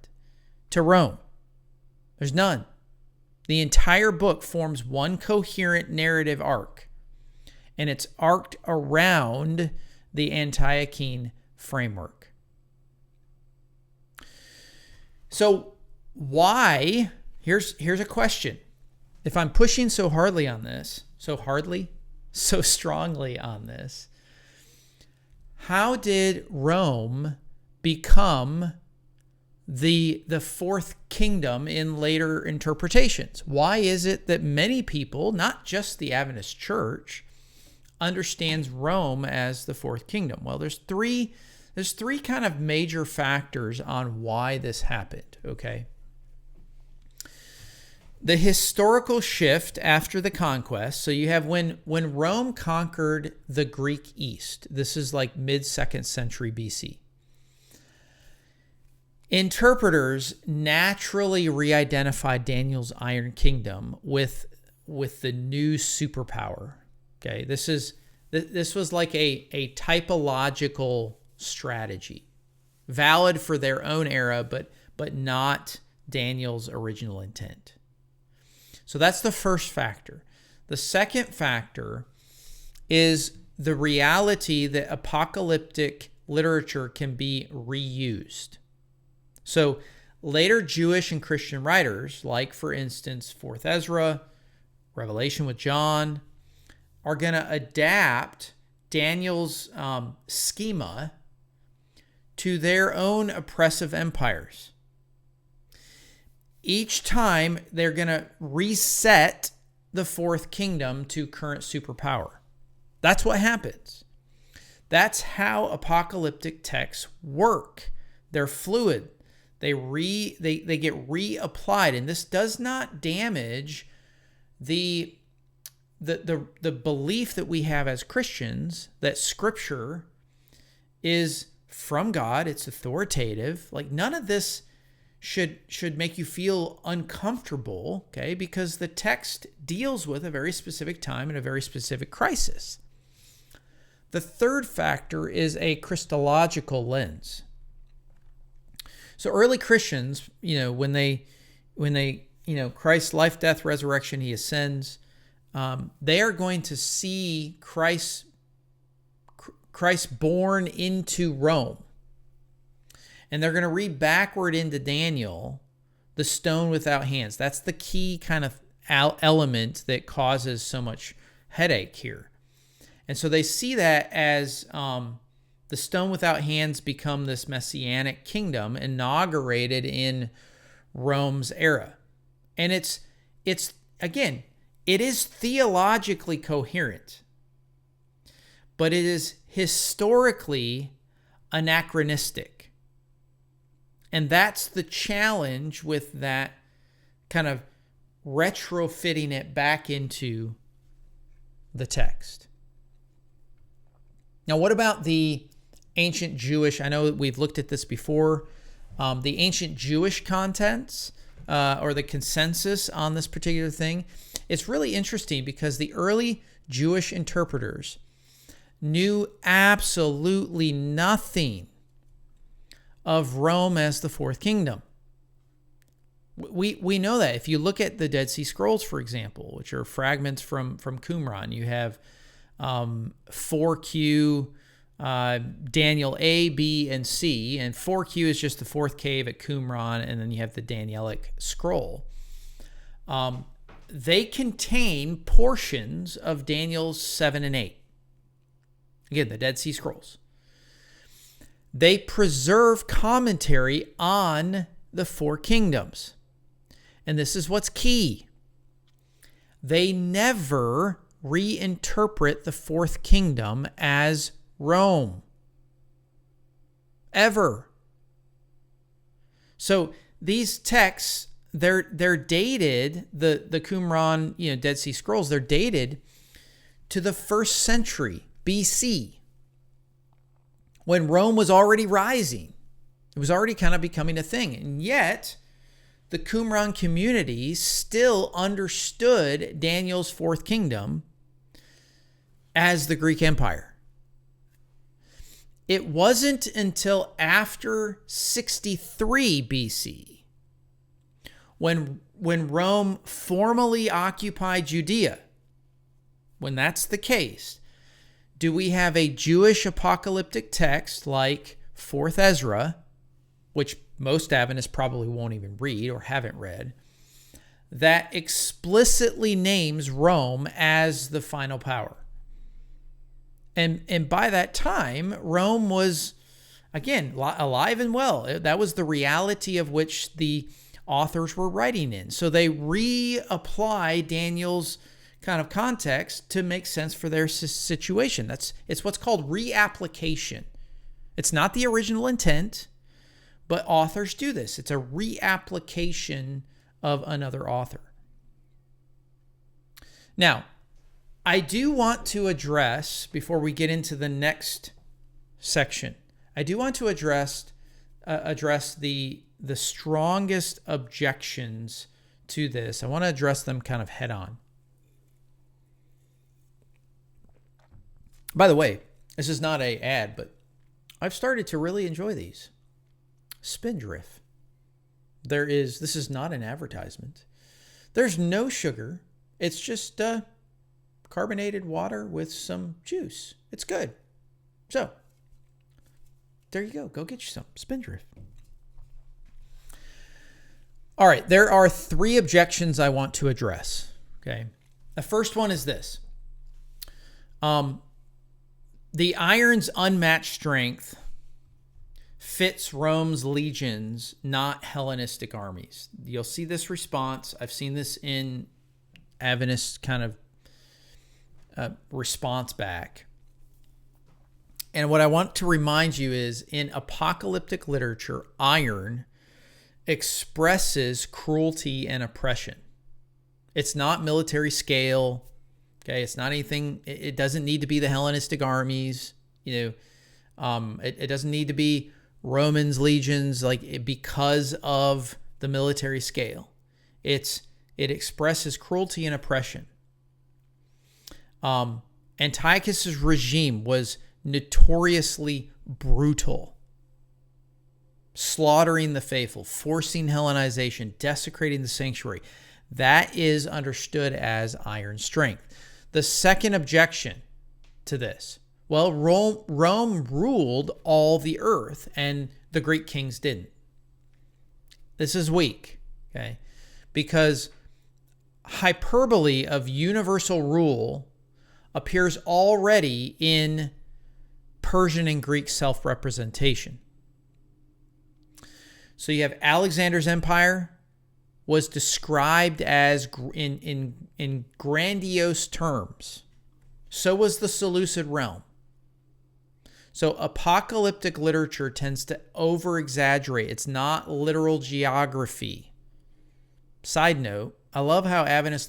S1: to Rome. There's none. The entire book forms one coherent narrative arc, and it's arced around the Antiochene framework. So why, here's a question. If I'm pushing so strongly on this, how did Rome become the 4th kingdom in later interpretations? Why is it that many people, not just the Adventist Church, understands Rome as the 4th kingdom? Well, there's three kind of major factors on why this happened, okay? The historical shift after the conquest. So you have when Rome conquered the Greek East. This is like mid-2nd century BC. Interpreters naturally re-identified Daniel's Iron Kingdom with the new superpower. Okay, this was like a typological strategy, valid for their own era, but not Daniel's original intent. So that's the first factor. The second factor is the reality that apocalyptic literature can be reused. So later Jewish and Christian writers, like for instance 4th Ezra, Revelation with John, are going to adapt Daniel's schema to their own oppressive empires. Each time, they're going to reset the 4th kingdom to current superpower. That's what happens. That's how apocalyptic texts work. They're fluid. They get reapplied, and this does not damage the belief that we have as Christians that Scripture is from God. It's authoritative. Like, none of this should make you feel uncomfortable, okay? Because the text deals with a very specific time and a very specific crisis. The third factor is a Christological lens. So early Christians, when they Christ's life, death, resurrection, he ascends, they are going to see Christ born into Rome. And they're going to read backward into Daniel, the stone without hands. That's the key kind of element that causes so much headache here. And so they see that as the stone without hands become this messianic kingdom inaugurated in Rome's era. And it's again, it is theologically coherent, but it is historically anachronistic. And that's the challenge with that kind of retrofitting it back into the text. Now, what about the ancient Jewish? I know that we've looked at this before. The ancient Jewish contents or the consensus on this particular thing. It's really interesting because the early Jewish interpreters knew absolutely nothing of Rome as the fourth kingdom. We know that. If you look at the Dead Sea Scrolls, for example, which are fragments from Qumran, you have 4Q, Daniel A, B, and C, and 4Q is just the fourth cave at Qumran, and then you have the Danielic scroll. They contain portions of Daniel's 7 and 8. Again, the Dead Sea Scrolls. They preserve commentary on the four kingdoms. And this is what's key. They never reinterpret the fourth kingdom as Rome. Ever. So these texts, they're dated, the Qumran, Dead Sea Scrolls, they're dated to the 1st century BC, when Rome was already rising. It was already kind of becoming a thing. And yet, the Qumran community still understood Daniel's fourth kingdom as the Greek Empire. It wasn't until after 63 BC, when Rome formally occupied Judea, when that's the case, do we have a Jewish apocalyptic text like 4th Ezra, which most Adventists probably won't even read or haven't read, that explicitly names Rome as the final power. And by that time, Rome was, again, alive and well. That was the reality of which the authors were writing in. So they reapply Daniel's kind of context to make sense for their situation. It's what's called reapplication. It's not the original intent, but authors do this. It's a reapplication of another author. Now, I do want to address, before we get into the next section, I do want to address the strongest objections to this. I want to address them kind of head on. By the way, this is not an ad, but I've started to really enjoy these. Spindrift. This is not an advertisement. There's no sugar. It's just carbonated water with some juice. It's good. So, there you go. Go get you some Spindrift. All right, there are 3 objections I want to address. Okay. The first one is this. The iron's unmatched strength fits Rome's legions, not Hellenistic armies. You'll see this response. I've seen this in Adventist kind of response back. And what I want to remind you is, in apocalyptic literature, iron expresses cruelty and oppression. It's not military scale. Okay, it's not anything. It doesn't need to be the Hellenistic armies. It doesn't need to be Romans legions, because of the military scale. It expresses cruelty and oppression. Antiochus's regime was notoriously brutal, slaughtering the faithful, forcing Hellenization, desecrating the sanctuary. That is understood as iron strength. The second objection to this, well, Rome ruled all the earth and the Greek kings didn't. This is weak, okay? Because hyperbole of universal rule appears already in Persian and Greek self-representation. So you have Alexander's empire was described as in grandiose terms. So was the Seleucid realm. So apocalyptic literature tends to over-exaggerate. It's not literal geography. Side note, I love how Adventists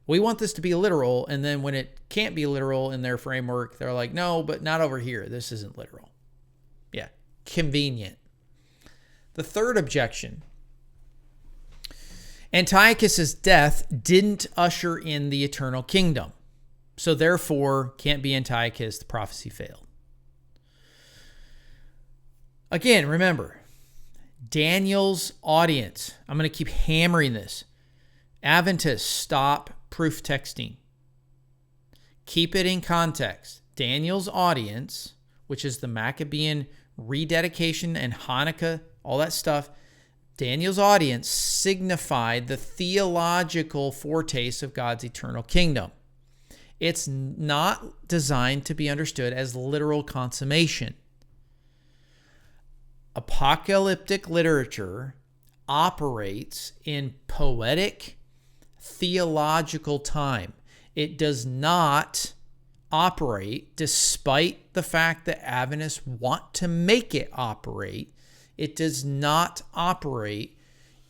S1: we want this to be literal, and then when it can't be literal in their framework, they're like, no, but not over here. This isn't literal. Yeah, convenient. The third objection, Antiochus's death didn't usher in the eternal kingdom. So therefore, can't be Antiochus, the prophecy failed. Again, remember, Daniel's audience, I'm going to keep hammering this. Adventists, stop proof texting. Keep it in context. Daniel's audience, which is the Maccabean rededication and Hanukkah, all that stuff, Daniel's audience signified the theological foretaste of God's eternal kingdom. It's not designed to be understood as literal consummation. Apocalyptic literature operates in poetic, theological time. It does not operate, despite the fact that Adventists want to make it operate, it does not operate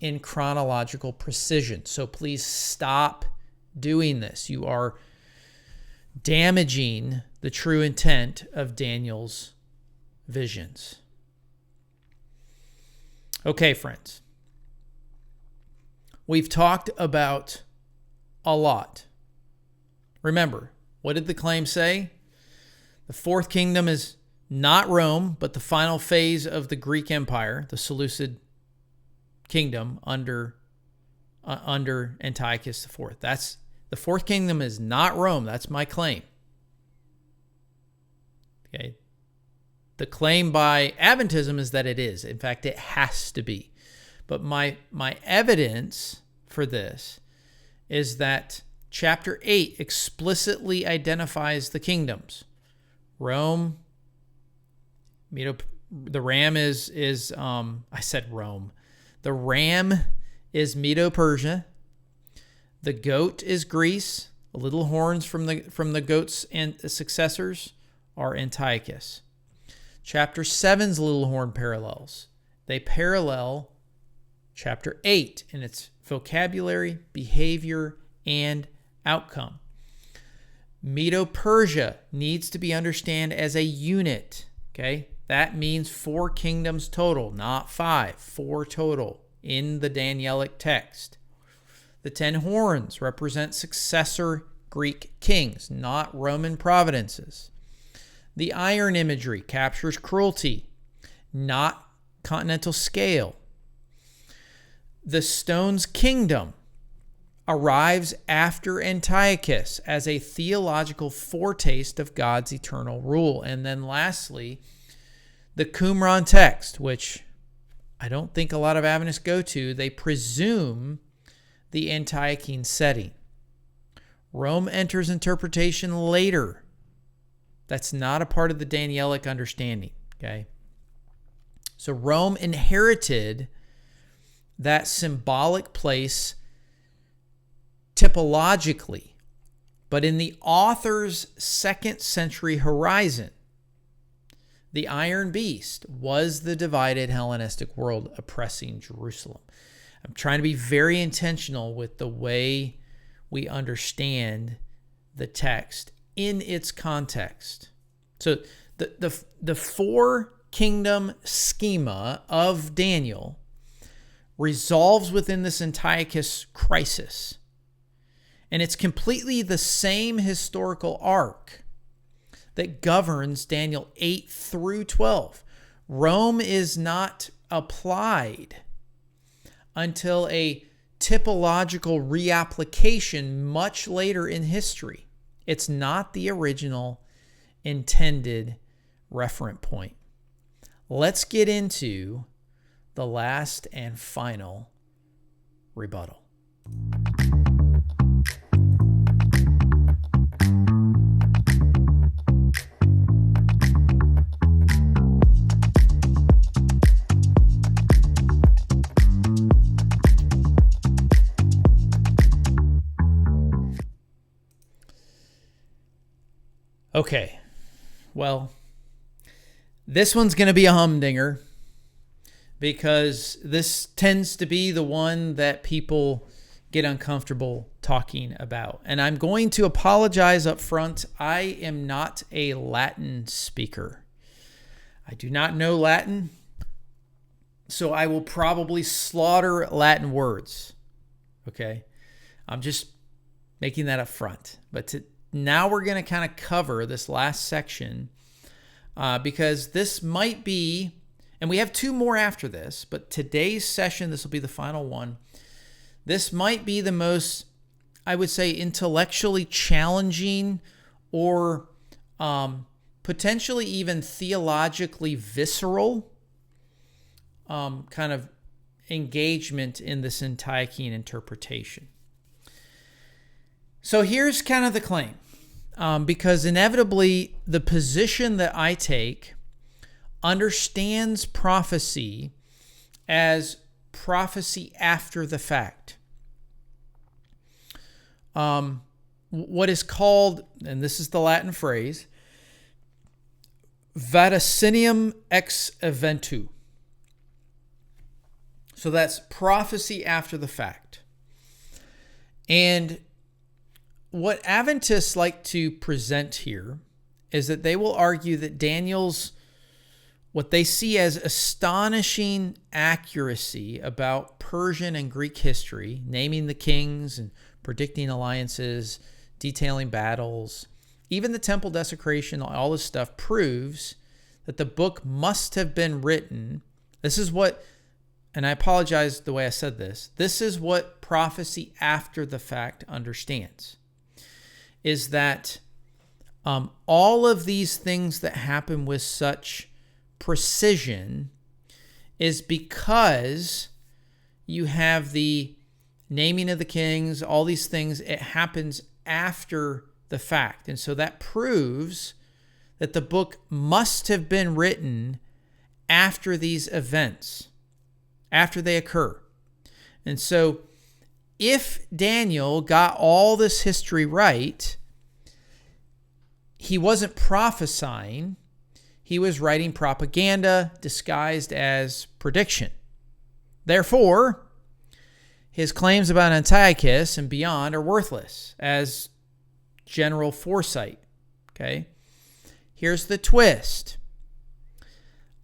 S1: in chronological precision. So please stop doing this. You are damaging the true intent of Daniel's visions. Okay, friends. We've talked about a lot. Remember, what did the claim say? The fourth kingdom is not Rome, but the final phase of the Greek Empire, the Seleucid kingdom under Antiochus IV. That's the fourth kingdom is not Rome. That's my claim. Okay. The claim by Adventism is that it is. In fact, it has to be. But my evidence for this is that chapter 8 explicitly identifies the kingdoms. Rome, the ram is I said Rome. The ram is Medo-Persia. The goat is Greece. The little horns from the goats and successors are Antiochus. Chapter 7's little horn parallels. They parallel chapter 8 in its vocabulary, behavior, and outcome. Medo-Persia needs to be understood as a unit. Okay, that means 4 kingdoms total, not 5. 4 total in the Danielic text. The 10 horns represent successor Greek kings, not Roman providences. The iron imagery captures cruelty, not continental scale. The stone's kingdom arrives after Antiochus as a theological foretaste of God's eternal rule. And then lastly, the Qumran text, which I don't think a lot of Adventists go to, they presume the Antiochene setting. Rome enters interpretation later. That's not a part of the Danielic understanding, okay? So Rome inherited that symbolic place typologically, but in the author's 2nd century horizon, the iron beast was the divided Hellenistic world oppressing Jerusalem. I'm trying to be very intentional with the way we understand the text in its context. So the 4 kingdom schema of Daniel resolves within this Antiochus crisis. And it's completely the same historical arc that governs Daniel 8 through 12. Rome is not applied until a typological reapplication much later in history. It's not the original intended referent point. Let's get into the last and final rebuttal. Okay, well, this one's going to be a humdinger because this tends to be the one that people get uncomfortable talking about. And I'm going to apologize up front. I am not a Latin speaker. I do not know Latin, so I will probably slaughter Latin words. Okay, I'm just making that up front. But now we're going to kind of cover this last section because this might be, and we have two more after this, but today's session, this will be the final one. This might be the most, I would say, intellectually challenging or potentially even theologically visceral kind of engagement in this Antiochian interpretation. So here's kind of the claim, because inevitably the position that I take understands prophecy as prophecy after the fact. What is called, and this is the Latin phrase, vaticinium ex eventu. So that's prophecy after the fact. And what Adventists like to present here is that they will argue that Daniel's, what they see as astonishing accuracy about Persian and Greek history, naming the kings and predicting alliances, detailing battles, even the temple desecration, all this stuff proves that the book must have been written. This is what, and I apologize the way I said this, this is what prophecy after the fact understands, is that all of these things that happen with such precision is because you have the naming of the kings, all these things, it happens after the fact. And so that proves that the book must have been written after these events, after they occur. And so if Daniel got all this history right, he wasn't prophesying, he was writing propaganda disguised as prediction. Therefore, his claims about Antiochus and beyond are worthless as general foresight. Okay? Here's the twist.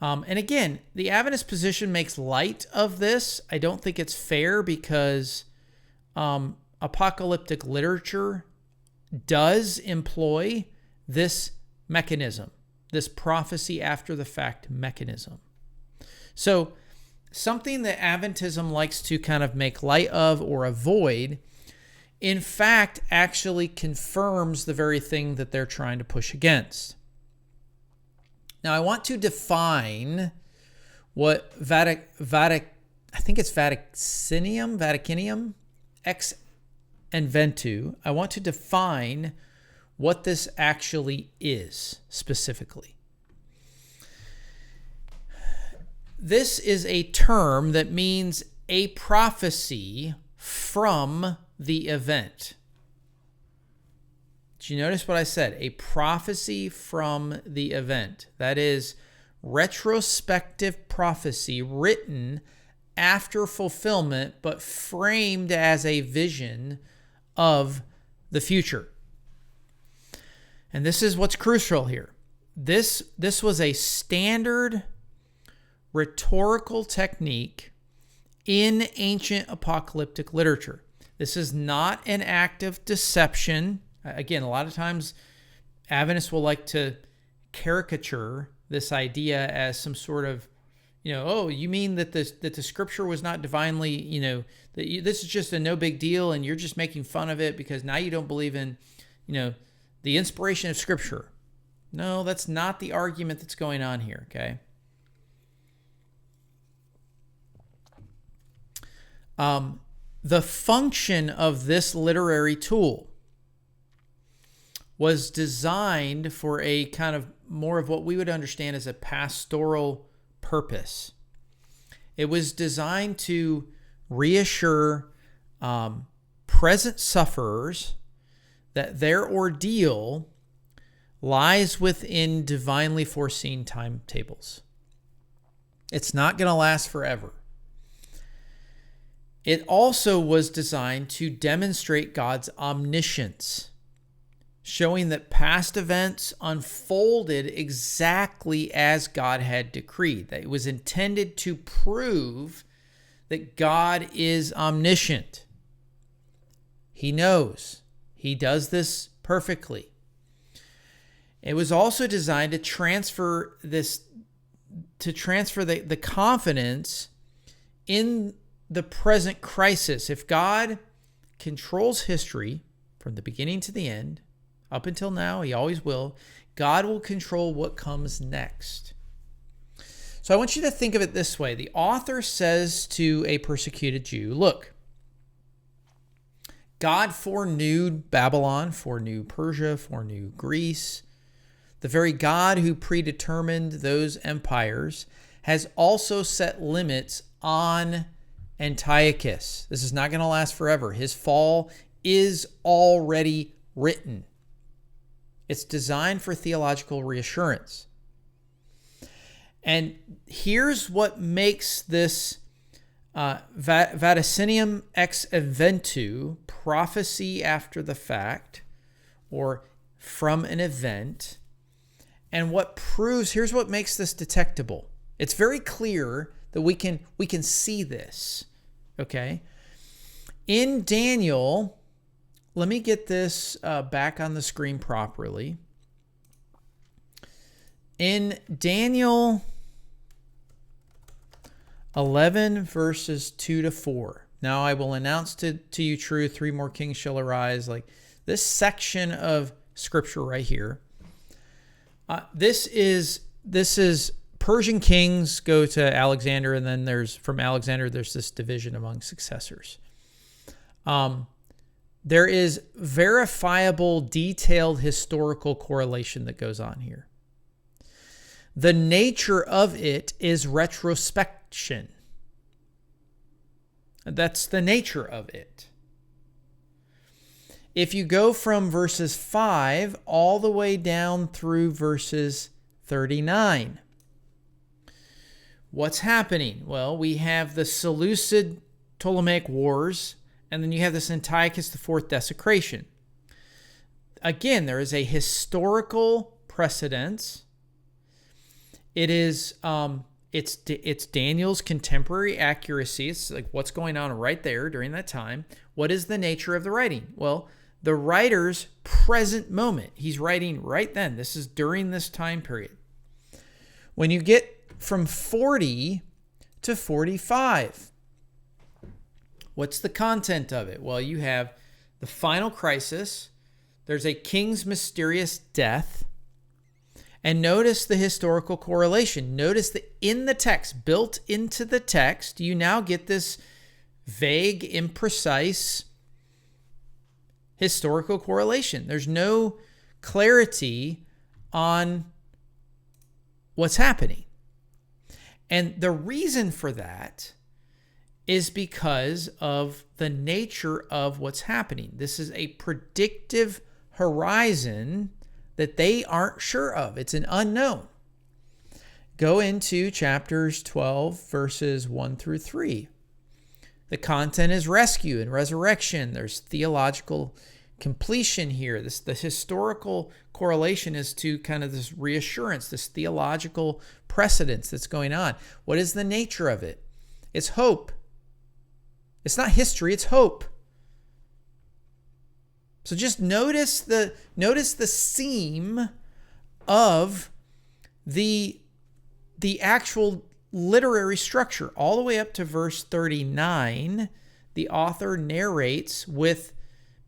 S1: And again, the Adventist position makes light of this. I don't think it's fair because apocalyptic literature does employ this mechanism, this prophecy after the fact mechanism. So something that Adventism likes to kind of make light of or avoid, in fact, actually confirms the very thing that they're trying to push against. Now, I want to define what Vaticinium ex inventu. I want to define what this actually is specifically. This is a term that means a prophecy from the event. Did you notice what I said? A prophecy from the event. That is retrospective prophecy written after fulfillment, but framed as a vision of the future. And this is what's crucial here. This was a standard rhetorical technique in ancient apocalyptic literature. This is not an act of deception. Again, a lot of times Adventists will like to caricature this idea as some sort of, oh, you mean that the scripture was not divinely, this is just a no big deal and you're just making fun of it because now you don't believe in, the inspiration of scripture. No, that's not the argument that's going on here, okay? The function of this literary tool was designed for a kind of more of what we would understand as a pastoral purpose. It was designed to reassure present sufferers that their ordeal lies within divinely foreseen timetables. It's not going to last forever. It also was designed to demonstrate God's omniscience, showing that past events unfolded exactly as God had decreed. That it was intended to prove that God is omniscient. He knows. He does this perfectly. It was also designed to transfer the confidence in the present crisis. If God controls history from the beginning to the end, up until now, he always will, God will control what comes next. So I want you to think of it this way. The author says to a persecuted Jew, look, God foreknew Babylon, foreknew Persia, foreknew Greece. The very God who predetermined those empires has also set limits on Antiochus. This is not going to last forever. His fall is already written. It's designed for theological reassurance. And here's what makes this vaticinium ex eventu, prophecy after the fact, or from an event, and here's what makes this detectable. It's very clear that we can see this, okay? In Daniel, let me get this back on the screen properly. In Daniel 11 verses 2 to 4. Now I will announce to you true, 3 more kings shall arise. Like this section of scripture right here. This is Persian kings go to Alexander, and then from Alexander there's this division among successors. There is verifiable, detailed historical correlation that goes on here. The nature of it is retrospection. That's the nature of it. If you go from verses 5 all the way down through verses 39, what's happening? Well, we have the Seleucid Ptolemaic Wars, and then you have this Antiochus IV desecration. Again, there is a historical precedence. It is it's Daniel's contemporary accuracy. It's like what's going on right there during that time. What is the nature of the writing? Well, the writer's present moment. He's writing right then. This is during this time period. When you get from 40 to 45, what's the content of it? Well, you have the final crisis. There's a king's mysterious death. And notice the historical correlation. Notice that in the text, built into the text, you now get this vague, imprecise historical correlation. There's no clarity on what's happening. And the reason for that is because of the nature of what's happening. This is a predictive horizon that they aren't sure of. It's an unknown. Go into chapters 12, verses 1 through 3. The content is rescue and resurrection. There's theological completion here. The historical correlation is to kind of this reassurance, this theological precedence that's going on. What is the nature of it? It's hope. It's not history, it's hope. So just notice the seam of the actual literary structure. All the way up to verse 39, the author narrates with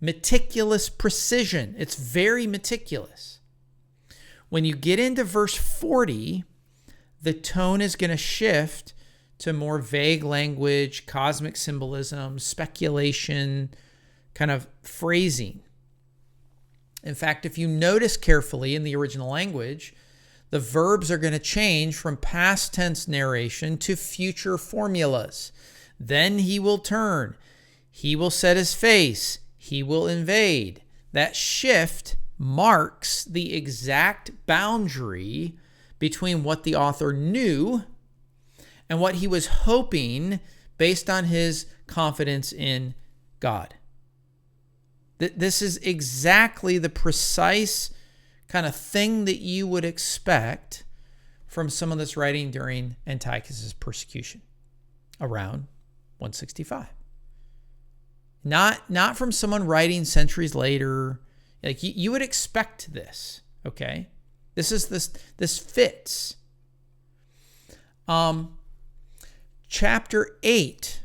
S1: meticulous precision. It's very meticulous. When you get into verse 40, the tone is going to shift to more vague language, cosmic symbolism, speculation, kind of phrasing. In fact, if you notice carefully in the original language, the verbs are going to change from past tense narration to future formulas. Then he will turn. He will set his face. He will invade. That shift marks the exact boundary between what the author knew and what he was hoping based on his confidence in God. This is exactly the precise kind of thing that you would expect from someone that's writing during Antiochus' persecution around 165. Not from someone writing centuries later, Like you would expect this, okay? This fits. Chapter 8.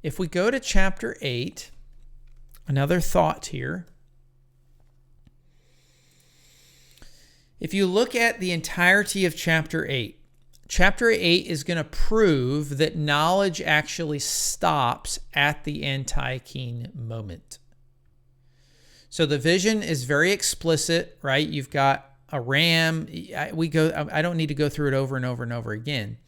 S1: If we go to chapter 8, another thought here. If you look at the entirety of chapter 8, chapter 8 is going to prove that knowledge actually stops at the Antiochine moment. So the vision is very explicit, right? You've got a ram. I don't need to go through it over and over and over again,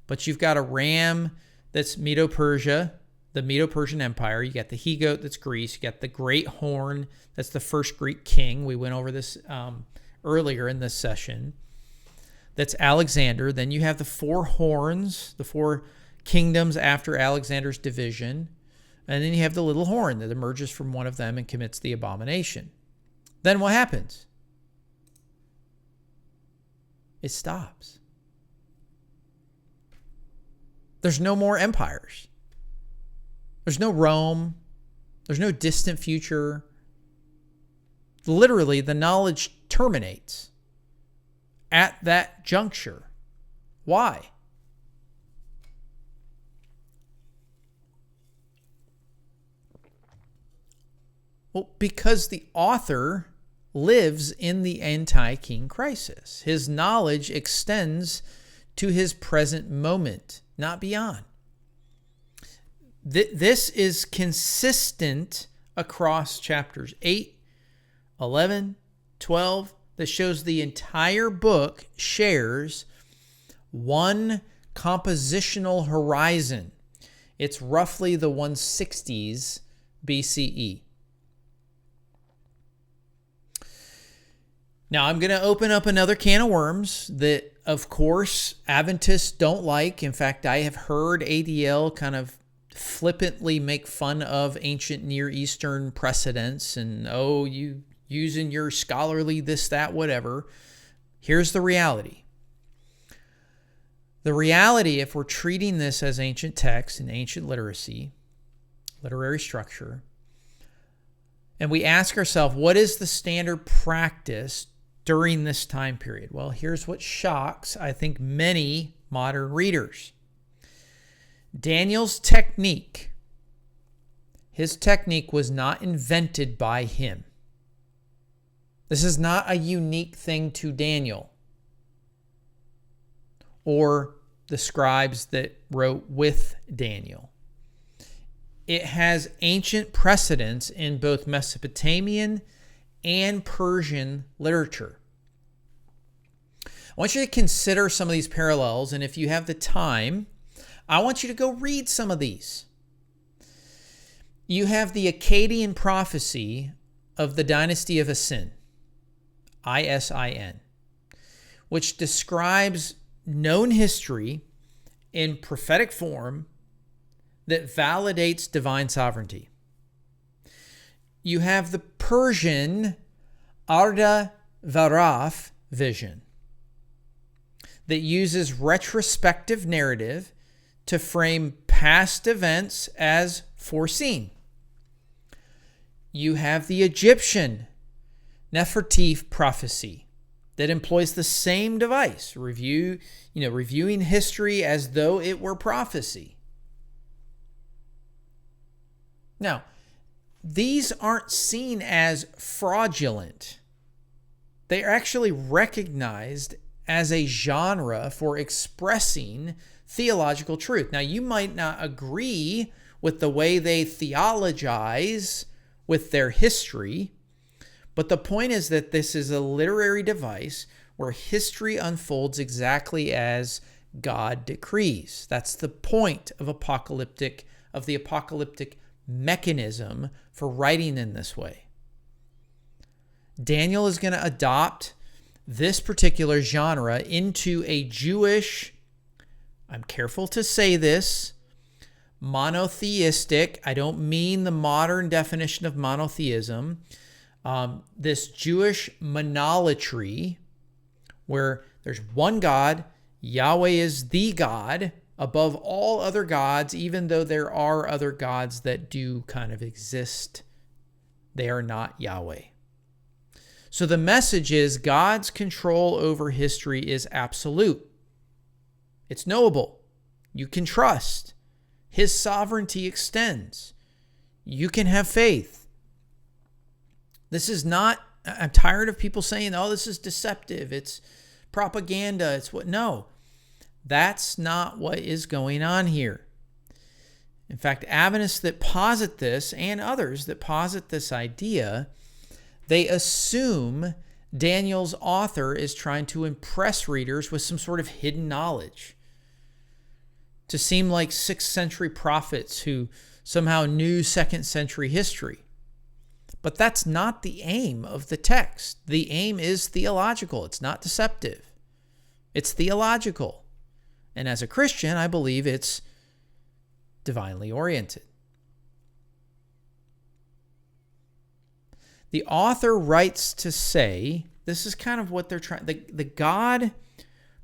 S1: but you've got a ram that's Medo-Persia, the Medo-Persian Empire. You got the he-goat that's Greece. You got the great horn that's the first Greek king. We went over this earlier in this session. That's Alexander. Then you have the 4 horns, the 4 kingdoms after Alexander's division. And then you have the little horn that emerges from one of them and commits the abomination. Then what happens? It stops. There's no more empires. There's no Rome. There's no distant future. Literally, the knowledge terminates at that juncture. Why? Well, because the author lives in the Antiochine crisis. His knowledge extends to his present moment, not beyond. This is consistent across chapters 8, 11, 12, that shows the entire book shares one compositional horizon. It's roughly the 160s BCE. Now, I'm going to open up another can of worms that, of course, Adventists don't like. In fact, I have heard ADL kind of flippantly make fun of ancient Near Eastern precedents and, oh, you using your scholarly this, that, whatever. Here's the reality. The reality, if we're treating this as ancient text and ancient literacy, literary structure, and we ask ourselves, what is the standard practice during this time period? Well, here's what shocks, I think, many modern readers. Daniel's technique, his technique was not invented by him. This is not a unique thing to Daniel or the scribes that wrote with Daniel. It has ancient precedents in both Mesopotamian and Persian literature. I want you to consider some of these parallels, and if you have the time, I want you to go read some of these. You have the Akkadian prophecy of the dynasty of Isin, I-S-I-N, which describes known history in prophetic form that validates divine sovereignty. You have the Persian Arda Varaf vision that uses retrospective narrative to frame past events as foreseen. You have the Egyptian Nefertiti prophecy that employs the same device, reviewing history as though it were prophecy. Now, these aren't seen as fraudulent. They are actually recognized as a genre for expressing theological truth. Now, you might not agree with the way they theologize with their history, but the point is that this is a literary device where history unfolds exactly as God decrees. That's the point of the apocalyptic mechanism for writing in this way. Daniel is going to adopt this particular genre into a Jewish, I'm careful to say this, monotheistic, I don't mean the modern definition of monotheism, this Jewish monolatry where there's one God, Yahweh is the God above all other gods, even though there are other gods that do kind of exist. They are not Yahweh. So the message is God's control over history is absolute. It's knowable. You can trust. His sovereignty extends. You can have faith. This is not, I'm tired of people saying, oh, this is deceptive. It's propaganda. It's what? No, that's not what is going on here. In fact, Adventists that posit this and others that posit this idea, they assume Daniel's author is trying to impress readers with some sort of hidden knowledge, to seem like 6th century prophets who somehow knew 2nd century history. But that's not the aim of the text. The aim is theological. It's not deceptive. It's theological. And as a Christian, I believe it's divinely oriented. The author writes to say, this is kind of what they're trying, the God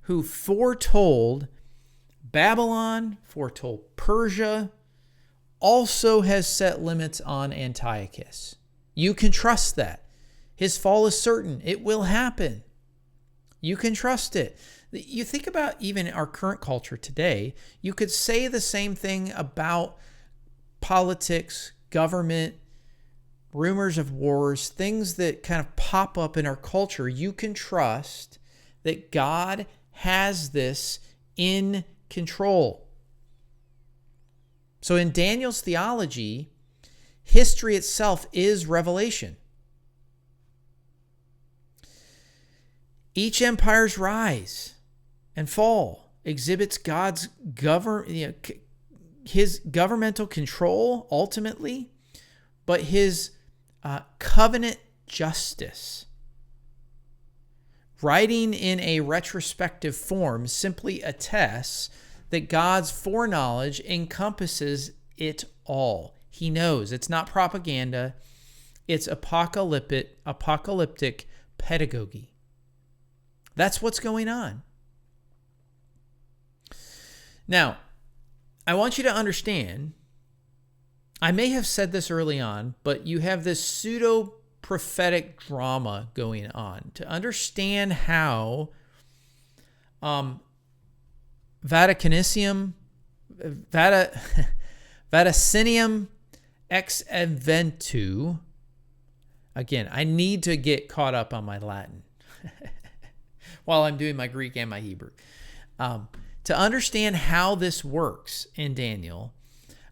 S1: who foretold Babylon, foretold Persia, also has set limits on Antiochus. You can trust that. His fall is certain. It will happen. You can trust it. You think about even our current culture today, you could say the same thing about politics, government, rumors of wars, things that kind of pop up in our culture. You can trust that God has this in control. So in Daniel's theology, history itself is revelation. Each empire's rise and fall exhibits God's his governmental control ultimately, but his covenant justice. Writing in a retrospective form simply attests that God's foreknowledge encompasses it all. He knows. It's not propaganda. It's apocalyptic pedagogy. That's what's going on. Now, I want you to understand, I may have said this early on, but you have this pseudo-prophetic drama going on. To understand how Vaticinium ex eventu, again, I need to get caught up on my Latin while I'm doing my Greek and my Hebrew. To understand how this works in Daniel,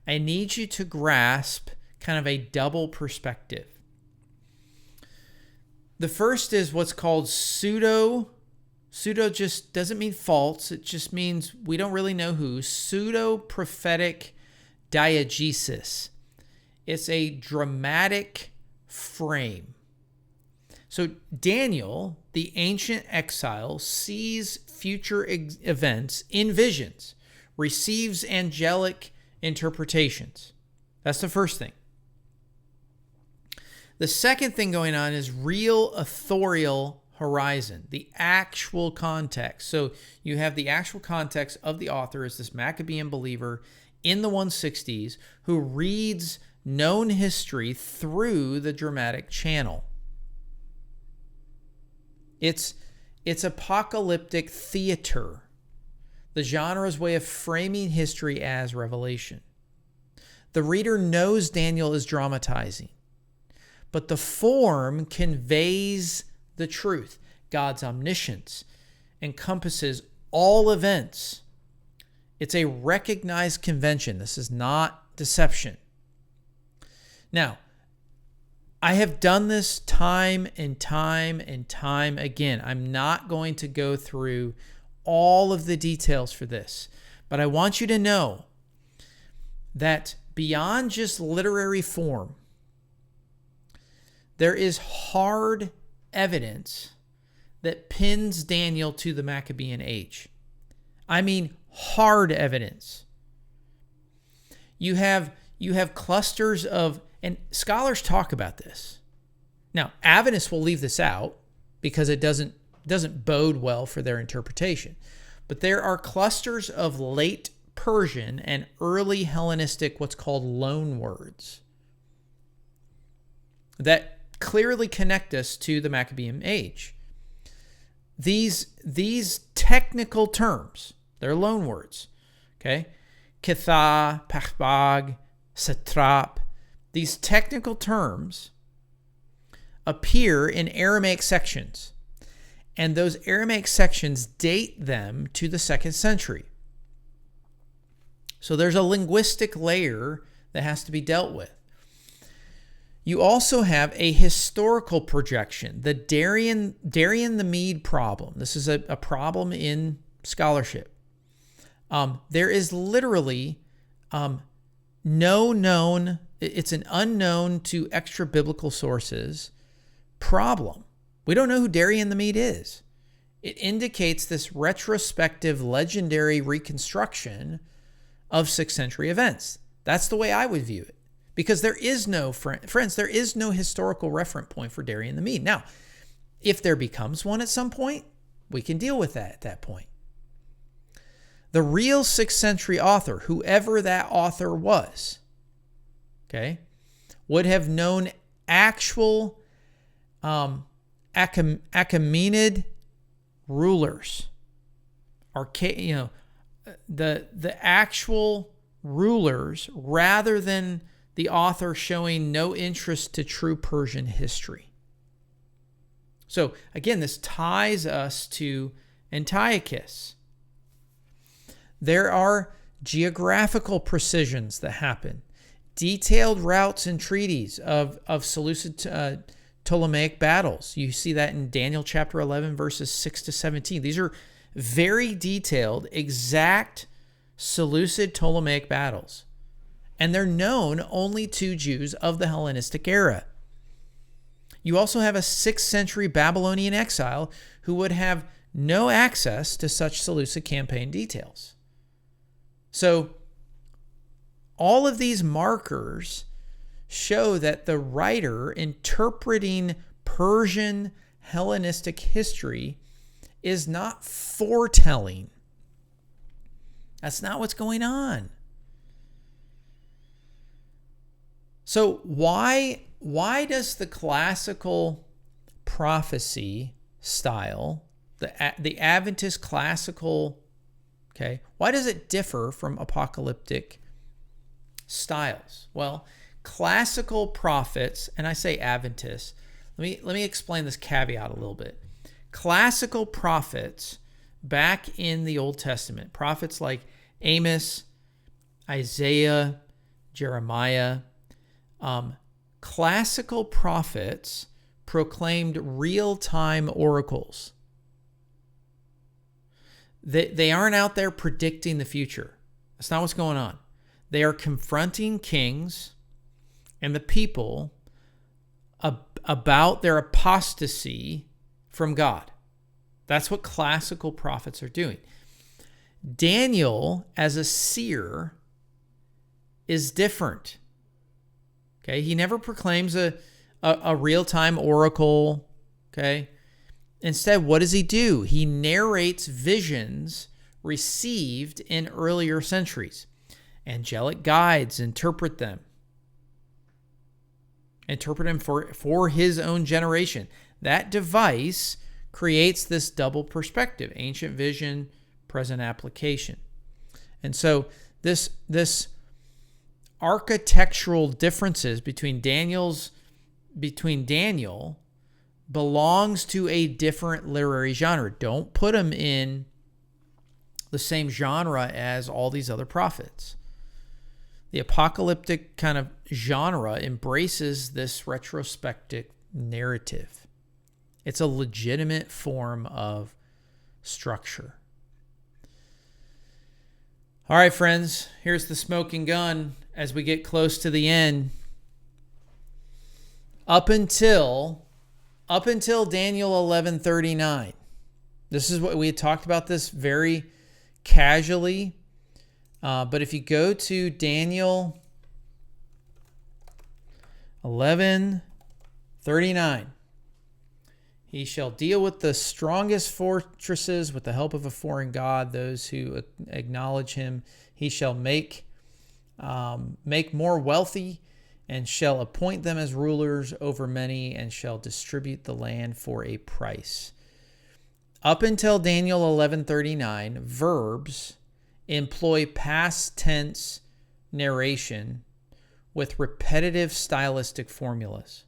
S1: I need you to grasp kind of a double perspective. The first is what's called pseudo. Pseudo just doesn't mean false. It just means we don't really know who. Pseudo-prophetic diegesis. It's a dramatic frame. So Daniel, the ancient exile, sees future events in visions, receives angelic interpretations. That's the first thing. The second thing going on is real authorial horizon, the actual context. So you have the actual context of the author as this Maccabean believer in the 160s who reads known history through the dramatic channel. It's apocalyptic theater, the genre's way of framing history as revelation. The reader knows Daniel is dramatizing, but the form conveys the truth. God's omniscience encompasses all events. It's a recognized convention. This is not deception. Now, I have done this time and time and time again. I'm not going to go through all of the details for this, but I want you to know that beyond just literary form, there is hard evidence that pins Daniel to the Maccabean age. I mean, hard evidence. You have clusters of, and scholars talk about this. Now, Adventists will leave this out because it doesn't bode well for their interpretation. But there are clusters of late Persian and early Hellenistic, what's called loan words, that clearly connect us to the Maccabean age. These technical terms, they're loan words, okay? Kitha, pachbag, satrap, these technical terms appear in Aramaic sections, and those Aramaic sections date them to the 2nd century. So there's a linguistic layer that has to be dealt with. You also have a historical projection, the Darian the Mede problem. This is a problem in scholarship. There is literally no known, it's an unknown to extra biblical sources problem. We don't know who Darian the Mede is. It indicates this retrospective legendary reconstruction of 6th century events. That's the way I would view it. Because there is no, friends, there is no historical reference point for Darian the Mede. Now, if there becomes one at some point, we can deal with that at that point. The real 6th century author, whoever that author was, okay, would have known actual Achaemenid rulers, the actual rulers, rather than the author showing no interest to true Persian history. So again, this ties us to Antiochus. There are geographical precisions that happen, detailed routes and treaties of Seleucid Ptolemaic battles. You see that in Daniel chapter 11, verses 6 to 17. These are very detailed, exact Seleucid Ptolemaic battles. And they're known only to Jews of the Hellenistic era. You also have a 6th century Babylonian exile who would have no access to such Seleucid campaign details. So all of these markers show that the writer interpreting Persian Hellenistic history is not foretelling. That's not what's going on. So why does the classical prophecy style, the Adventist classical, okay, why does it differ from apocalyptic styles? Well, classical prophets, and I say Adventist, let me explain this caveat a little bit. Classical prophets back in the Old Testament, prophets like Amos, Isaiah, Jeremiah, classical prophets proclaimed real-time oracles. They aren't out there predicting the future. That's not what's going on. They are confronting kings and the people about their apostasy from God. That's what classical prophets are doing. Daniel, as a seer, is different. Okay, he never proclaims a real-time oracle. Okay, instead, what does he do? He narrates visions received in earlier centuries. Angelic guides interpret them for his own generation. That device creates this double perspective: ancient vision, present application. And so this architectural differences between Daniel belongs to a different literary genre. Don't put him in the same genre as all these other prophets. The apocalyptic kind of genre embraces this retrospective narrative. It's a legitimate form of structure. All right, friends, here's the smoking gun as we get close to the end. Up until Daniel 11:39. This is what we had talked about this very casually. But if you go to Daniel 11:39, he shall deal with the strongest fortresses with the help of a foreign god. Those who acknowledge him, he shall make more wealthy, and shall appoint them as rulers over many, and shall distribute the land for a price. Up until Daniel 11:39, verbs employ past tense narration with repetitive stylistic formulas.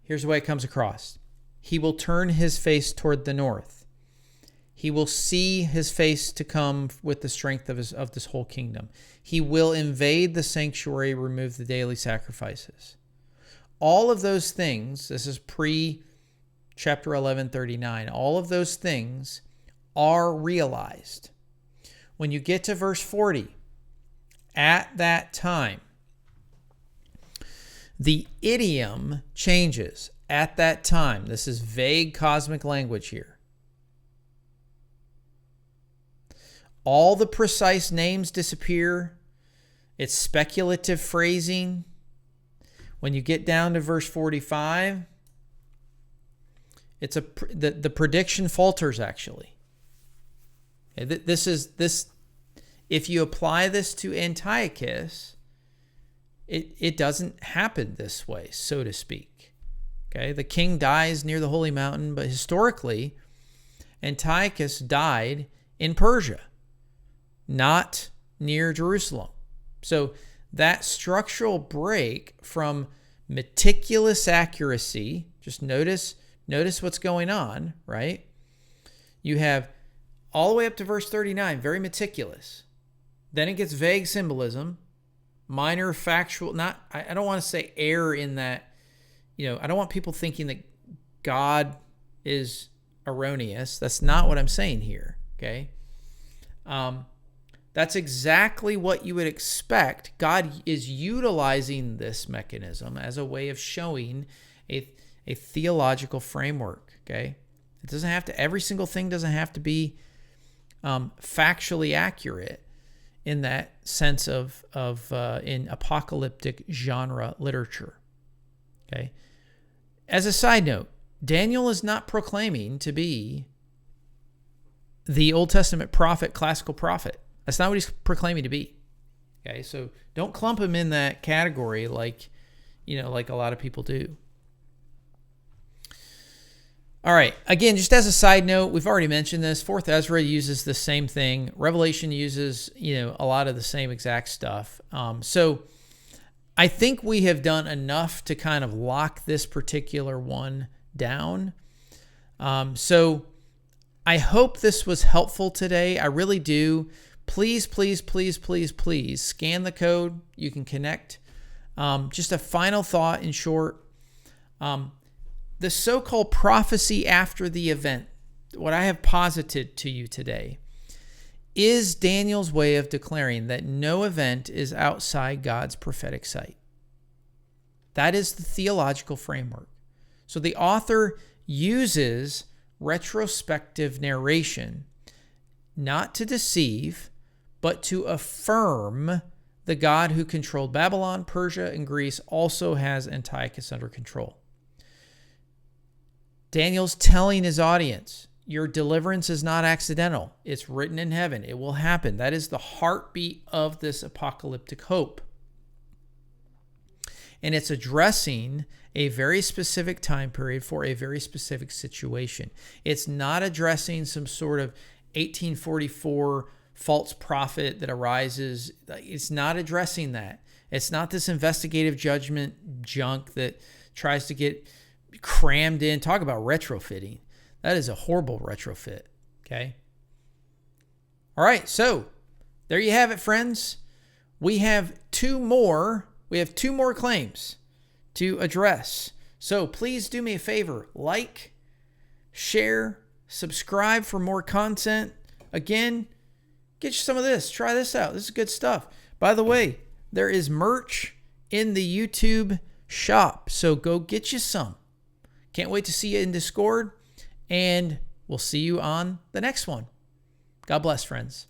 S1: Here's the way it comes across. He will turn his face toward the north. He will see his face to come with the strength of this whole kingdom. He will invade the sanctuary, remove the daily sacrifices. All of those things, this is pre-chapter 11:39, all of those things are realized. When you get to verse 40, at that time, the idiom changes. At that time. This is vague cosmic language here. All the precise names disappear. It's speculative phrasing. When you get down to verse 45, the prediction falters actually. This. If you apply this to Antiochus, it doesn't happen this way, so to speak. Okay, the king dies near the holy mountain, but historically, Antiochus died in Persia, not near Jerusalem. So that structural break from meticulous accuracy, just notice what's going on, right? You have all the way up to verse 39, very meticulous. Then it gets vague symbolism, minor factual, I don't want to say error in that, I don't want people thinking that God is erroneous. That's not what I'm saying here, okay? That's exactly what you would expect. God is utilizing this mechanism as a way of showing a theological framework, okay? It doesn't have to, every single thing doesn't have to be factually accurate in that sense of in apocalyptic genre literature, okay? As a side note, Daniel is not proclaiming to be the Old Testament prophet, classical prophet. That's not what he's proclaiming to be. Okay, so don't clump him in that category like a lot of people do. All right, again, just as a side note, we've already mentioned this. 4th Ezra uses the same thing. Revelation uses, a lot of the same exact stuff. So I think we have done enough to kind of lock this particular one down. So I hope this was helpful today. I really do. Please, please, please, please, please scan the code. You can connect. Just a final thought in short. The so-called prophecy after the event, what I have posited to you today, is Daniel's way of declaring that no event is outside God's prophetic sight. That is the theological framework. So the author uses retrospective narration not to deceive, but to affirm the God who controlled Babylon, Persia, and Greece also has Antiochus under control. Daniel's telling his audience, your deliverance is not accidental. It's written in heaven. It will happen. That is the heartbeat of this apocalyptic hope. And it's addressing a very specific time period for a very specific situation. It's not addressing some sort of 1844 false prophet that arises. It's not addressing that. It's not this investigative judgment junk that tries to get crammed in. Talk about retrofitting. That is a horrible retrofit, okay? All right, so there you have it, friends. We have two more claims to address. So please do me a favor, like, share, subscribe for more content. Again, get you some of this. Try this out. This is good stuff. By the way, there is merch in the YouTube shop, so go get you some. Can't wait to see you in Discord, and we'll see you on the next one. God bless, friends.